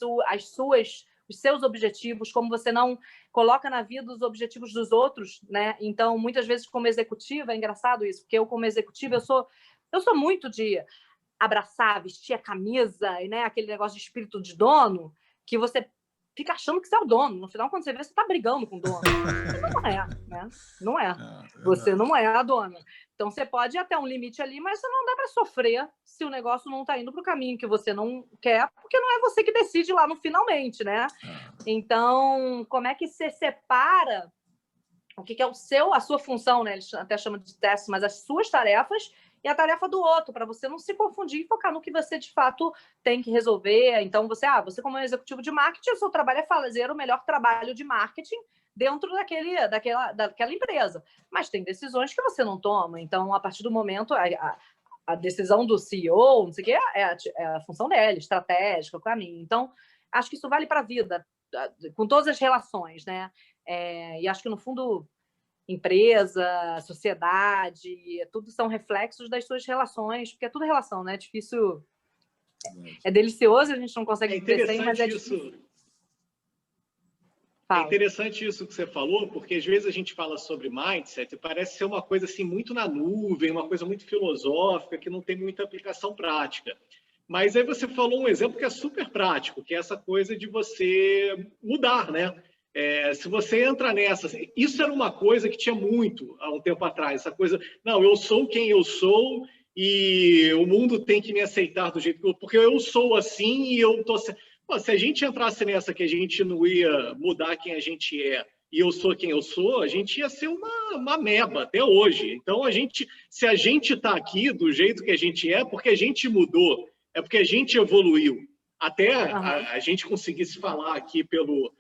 seus objetivos, como você não coloca na vida os objetivos dos outros, né? Então, muitas vezes, como executiva, é engraçado isso, porque eu, como executiva, eu sou muito de abraçar, vestir a camisa, né? Aquele negócio de espírito de dono, que você fica achando que você é o dono. No final, quando você vê, você está brigando com o dono. Você não é, né? Não é. Você não é a dona. Então, você pode ir até um limite ali, mas você não dá para sofrer se o negócio não está indo para o caminho que você não quer, porque não é você que decide lá no finalmente, né? Então, como é que você separa o que é a sua função, né? Eles até chamam de teste, mas as suas tarefas e a tarefa do outro, para você não se confundir e focar no que você, de fato, tem que resolver. Então, você como executivo de marketing, o seu trabalho é fazer o melhor trabalho de marketing dentro daquela empresa. Mas tem decisões que você não toma. Então, a partir do momento, a decisão do CEO, não sei o quê, é a função dele, estratégica, o caminho. Então, acho que isso vale para a vida, com todas as relações, né? E acho que, no fundo, empresa, sociedade, tudo são reflexos das suas relações, porque é tudo relação, né? É difícil... É delicioso, a gente não consegue viver sem, mas é difícil. É interessante isso que você falou, porque às vezes a gente fala sobre mindset e parece ser uma coisa assim muito na nuvem, uma coisa muito filosófica, que não tem muita aplicação prática. Mas aí você falou um exemplo que é super prático, que é essa coisa de você mudar, né? Se você entra nessa... Isso era uma coisa que tinha muito há um tempo atrás, essa coisa, não, eu sou quem eu sou e o mundo tem que me aceitar do jeito que eu... Porque eu sou assim e eu tô... Pô, se a gente entrasse nessa que a gente não ia mudar quem a gente é e eu sou quem eu sou, a gente ia ser uma meba até hoje. Então, se a gente está aqui do jeito que a gente é porque a gente mudou, é porque a gente evoluiu. Até a gente conseguisse falar aqui pelo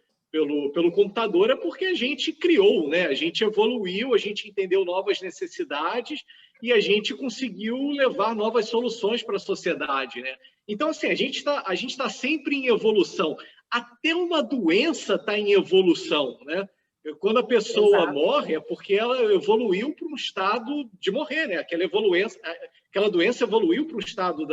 computador é porque a gente criou, né? A gente evoluiu, a gente entendeu novas necessidades e a gente conseguiu levar novas soluções para a sociedade, né? Então, assim, a gente tá sempre em evolução. Até uma doença está em evolução, né? Quando a pessoa morre é porque ela evoluiu para um estado de morrer, né? Aquela doença evoluiu para o estado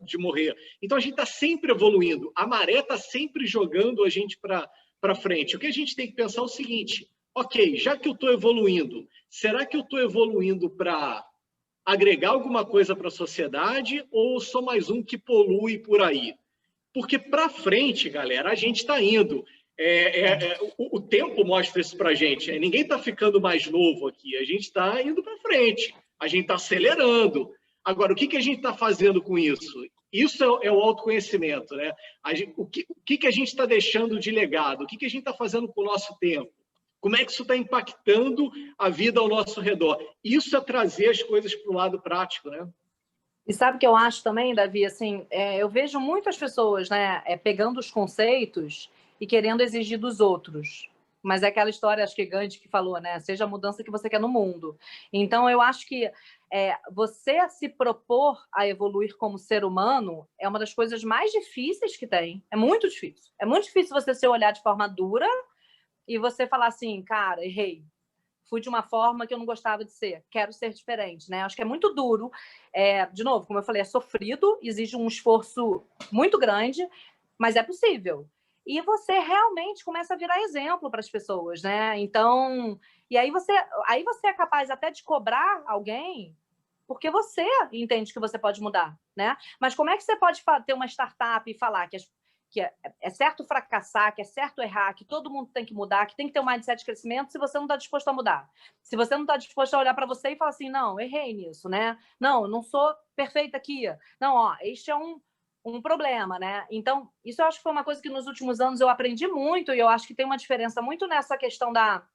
de morrer. Então, a gente está sempre evoluindo. A maré está sempre jogando a gente para frente. O que a gente tem que pensar é o seguinte: ok, já que eu estou evoluindo, será que eu estou evoluindo para agregar alguma coisa para a sociedade ou sou mais um que polui por aí? Porque para frente, galera, a gente está indo. O tempo mostra isso para a gente. Ninguém está ficando mais novo aqui. A gente está indo para frente. A gente está acelerando. Agora, o que a gente está fazendo com isso? Isso é o autoconhecimento, né? O que a gente está deixando de legado? O que a gente está fazendo com o nosso tempo? Como é que isso está impactando a vida ao nosso redor? Isso é trazer as coisas para o lado prático, né? E sabe o que eu acho também, Davi? Assim, eu vejo muitas pessoas, né, pegando os conceitos e querendo exigir dos outros. Mas é aquela história, acho que Gandhi que falou, né? Seja a mudança que você quer no mundo. Então, eu acho que você se propor a evoluir como ser humano é uma das coisas mais difíceis que tem. É muito difícil. É muito difícil você se olhar de forma dura e você falar assim, cara, errei. Fui de uma forma que eu não gostava de ser. Quero ser diferente, né? Acho que é muito duro. De novo, como eu falei, é sofrido, exige um esforço muito grande, mas é possível. E você realmente começa a virar exemplo para as pessoas, né? Então, e aí você é capaz até de cobrar alguém porque você entende que você pode mudar, né? Mas como é que você pode ter uma startup e falar que é certo fracassar, que é certo errar, que todo mundo tem que mudar, que tem que ter um mindset de crescimento se você não está disposto a mudar? Se você não está disposto a olhar para você e falar assim, não, errei nisso, né? Não, eu não sou perfeita aqui. Não, ó, este é um problema, né? Então, isso eu acho que foi uma coisa que nos últimos anos eu aprendi muito e eu acho que tem uma diferença muito nessa questão da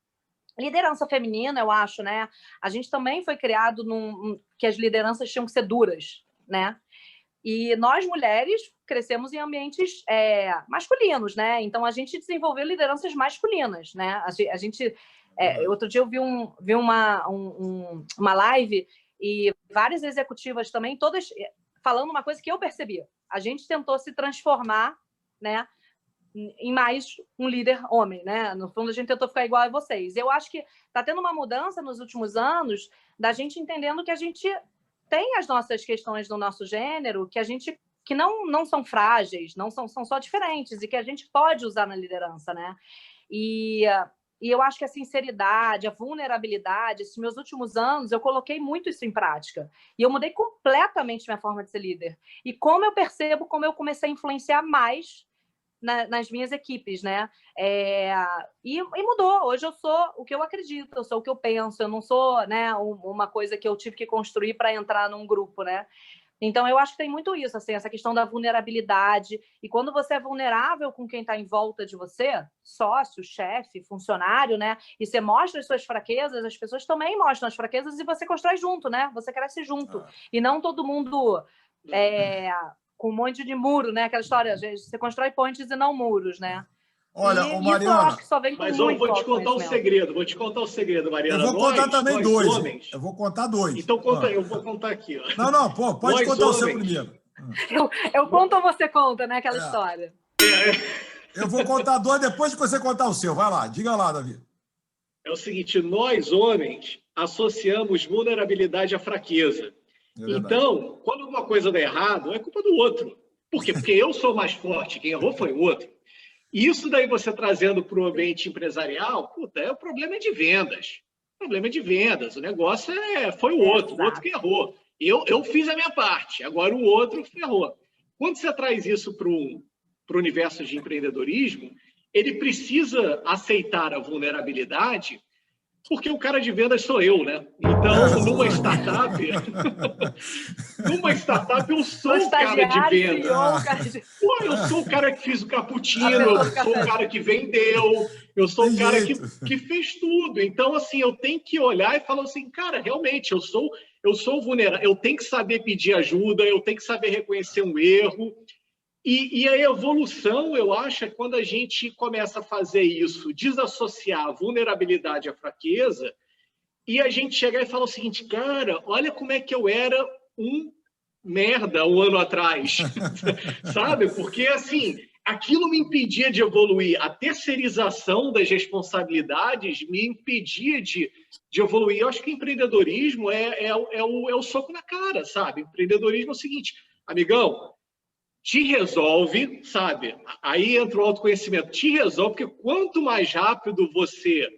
liderança feminina, eu acho, né? A gente também foi criado que as lideranças tinham que ser duras, né? E nós, mulheres, crescemos em ambientes masculinos, né? Então, a gente desenvolveu lideranças masculinas, né? A gente outro dia eu vi uma live e várias executivas também, todas falando uma coisa que eu percebi. A gente tentou se transformar, né, em mais um líder homem, né? No fundo, a gente tentou ficar igual a vocês. Eu acho que está tendo uma mudança nos últimos anos da gente entendendo que a gente tem as nossas questões do nosso gênero, que não são frágeis, são só diferentes e que a gente pode usar na liderança, né? E eu acho que a sinceridade, a vulnerabilidade, esses meus últimos anos, eu coloquei muito isso em prática. E eu mudei completamente minha forma de ser líder. E como eu percebo, como eu comecei a influenciar mais nas minhas equipes, né? E mudou. Hoje eu sou o que eu acredito, eu sou o que eu penso, eu não sou, né, uma coisa que eu tive que construir para entrar num grupo, né? Então, eu acho que tem muito isso, assim, essa questão da vulnerabilidade. E quando você é vulnerável com quem está em volta de você, sócio, chefe, funcionário, né? E você mostra as suas fraquezas, as pessoas também mostram as fraquezas e você constrói junto, né? Você cresce junto. E não todo mundo com um monte de muro, né? Aquela história, você constrói pontes e não muros, né? Olha, e Mariana, isso eu acho que só vem com mas muito eu vou te contar um segredo, Mariana. Eu vou contar também dois. Homens, eu vou contar dois. Então conta aí, eu vou contar aqui. Ó. Não, pode contar o seu primeiro. Eu conto ou você conta, né? Aquela história. Eu vou contar dois depois que você contar o seu. Vai lá, diga lá, Davi. É o seguinte, nós, homens, associamos vulnerabilidade à fraqueza. Então, quando alguma coisa dá errado, é culpa do outro. Por quê? Porque eu sou mais forte, quem errou foi o outro. Isso daí você trazendo para o ambiente empresarial, o problema é de vendas. O problema é de vendas. O negócio foi o outro que errou. Eu fiz a minha parte, agora o outro ferrou. Quando você traz isso para o universo de empreendedorismo, ele precisa aceitar a vulnerabilidade, porque o cara de vendas sou eu, né? Então, numa startup eu sou o cara de vendas. Eu sou o cara que fiz o cappuccino, eu sou o cara que vendeu, eu sou o cara que fez tudo. Então, assim, eu tenho que olhar e falar assim, cara, realmente, eu sou vulnerável, eu tenho que saber pedir ajuda, eu tenho que saber reconhecer um erro. E a evolução, eu acho, é quando a gente começa a fazer isso, desassociar a vulnerabilidade à fraqueza, e a gente chegar e falar o seguinte, cara, olha como é que eu era um merda um ano atrás, sabe? Porque, assim, aquilo me impedia de evoluir. A terceirização das responsabilidades me impedia de evoluir. Eu acho que empreendedorismo é o soco na cara, sabe? Empreendedorismo é o seguinte, amigão, te resolve, sabe? Aí entra o autoconhecimento. Te resolve, porque quanto mais rápido você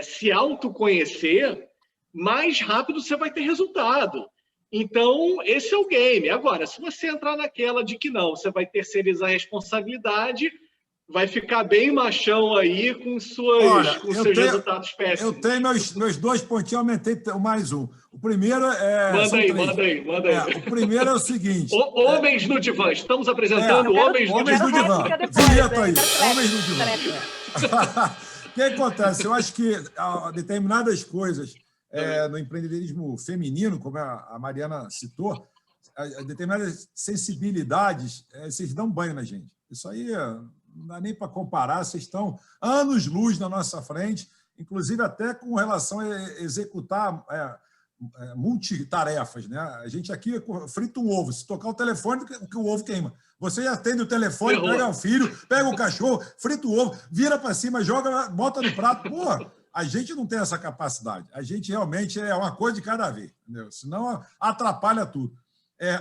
se autoconhecer, mais rápido você vai ter resultado. Então, esse é o game. Agora, se você entrar naquela de que não, você vai terceirizar a responsabilidade, vai ficar bem machão aí com seus resultados péssimos. Eu tenho meus 2 pontinhos, aumentei mais um. O primeiro é... Manda aí. O primeiro é o seguinte... Homens no divã. Estamos apresentando Homens no divã. Direto aí. Homens no divã. O que acontece? Eu acho que determinadas coisas no empreendedorismo feminino, como a Mariana citou, determinadas sensibilidades, vocês dão banho na gente. Isso aí não dá nem para comparar, vocês estão anos-luz na nossa frente, inclusive até com relação a executar multitarefas, né? A gente aqui frita um ovo, se tocar o telefone, que o ovo queima. Você atende o telefone, pega o filho, pega o cachorro, frita o ovo, vira para cima, joga, bota no prato. Pô, a gente não tem essa capacidade. A gente realmente é uma coisa de cada vez, entendeu? Senão atrapalha tudo.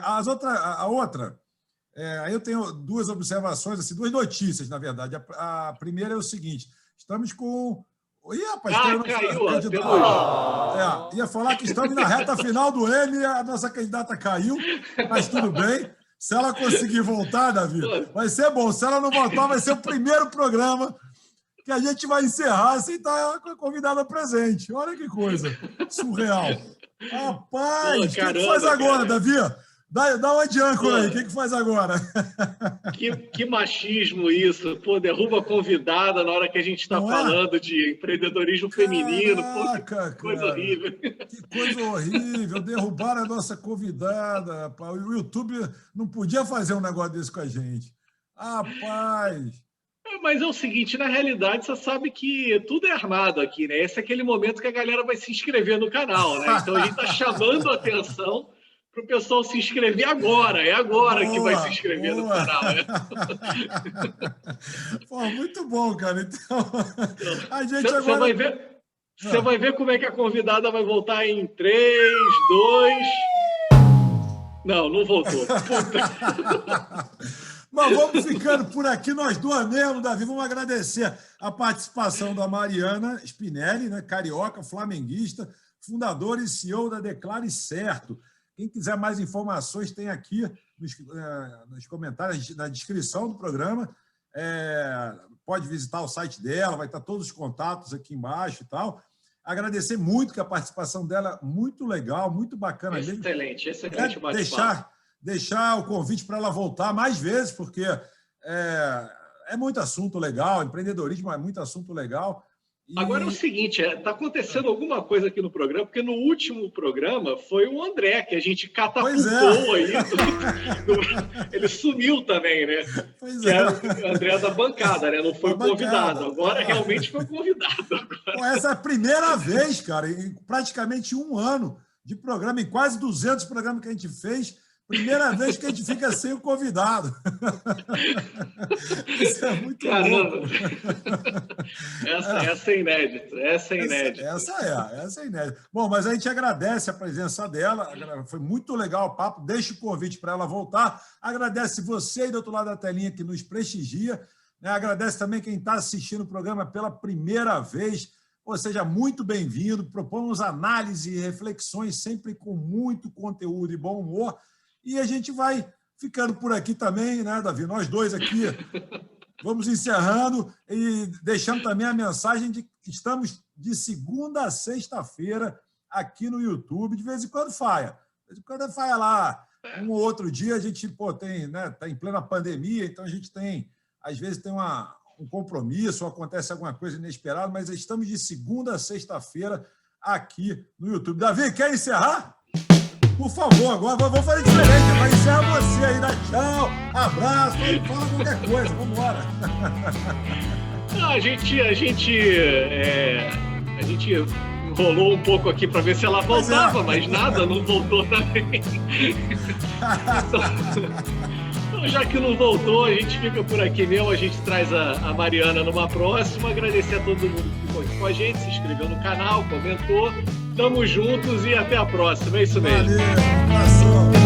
A outra, aí eu tenho 2 observações, assim, 2 notícias, na verdade. A primeira é o seguinte, estamos com... Ih, rapaz, ia falar que estamos na reta final do M, a nossa candidata caiu, mas tudo bem. Se ela conseguir voltar, Davi, vai ser bom. Se ela não voltar, vai ser o primeiro programa que a gente vai encerrar sem estar com a convidada presente. Olha que coisa surreal. Rapaz, o que faz agora, Davi? Dá um adianto aí, o que faz agora? Que machismo isso, pô, derruba a convidada na hora que a gente está falando de empreendedorismo feminino, Caraca, pô, que coisa horrível. Que coisa horrível, derrubaram a nossa convidada, rapaz. O YouTube não podia fazer um negócio desse com a gente. Rapaz... Mas é o seguinte, na realidade, você sabe que tudo é armado aqui, né? Esse é aquele momento que a galera vai se inscrever no canal, né? Então a gente está chamando a atenção para o pessoal se inscrever agora. É agora que vai se inscrever no canal, né? Pô, muito bom, cara. Então, a gente você agora... Você vai ver como é que a convidada vai voltar em 3, 2... Não voltou. Puta. Mas vamos ficando por aqui, nós duas mesmo, Davi. Vamos agradecer a participação da Mariana Spinelli, né, carioca, flamenguista, fundadora e CEO da Declare Certo. Quem quiser mais informações, tem aqui nos comentários, na descrição do programa. Pode visitar o site dela, vai estar todos os contatos aqui embaixo e tal. Agradecer muito, que a participação dela é muito legal, muito bacana. Excelente bate-papo. Deixar o convite para ela voltar mais vezes, porque é muito assunto legal, empreendedorismo é muito assunto legal. Agora é o seguinte, está acontecendo alguma coisa aqui no programa, porque no último programa foi o André, que a gente catapultou aí. Ele sumiu também, né? Pois é. O André da bancada, né? Não foi convidado. Agora realmente foi convidado. Pô, essa é a primeira vez, cara, em praticamente 1 ano de programa, em quase 200 programas que a gente fez, primeira vez que a gente fica sem o convidado. Isso é muito louco. Essa é inédita. Essa é inédita. Bom, mas a gente agradece a presença dela. Foi muito legal o papo. Deixa o convite para ela voltar. Agradece você aí do outro lado da telinha que nos prestigia. Agradece também quem está assistindo o programa pela primeira vez. Ou seja, muito bem-vindo. Propomos análise e reflexões sempre com muito conteúdo e bom humor. E a gente vai ficando por aqui também, né, Davi? Nós dois aqui vamos encerrando e deixando também a mensagem de que estamos de segunda a sexta-feira aqui no YouTube. De vez em quando falha. De vez em quando falha lá. Um ou outro dia a gente tem, né, tá em plena pandemia, então a gente tem, às vezes tem um compromisso ou acontece alguma coisa inesperada, mas estamos de segunda a sexta-feira aqui no YouTube. Davi, quer encerrar? Por favor, agora vamos fazer diferente. Vai encerrar você aí, dá tchau, abraço, fala qualquer coisa, vamos embora. A gente enrolou um pouco aqui para ver se ela voltava, mas nada, não voltou também. Então, já que não voltou, a gente fica por aqui mesmo, a gente traz a Mariana numa próxima. Agradecer a todo mundo que ficou aqui com a gente, se inscreveu no canal, comentou. Tamo juntos e até a próxima. É isso mesmo. Valeu, abração.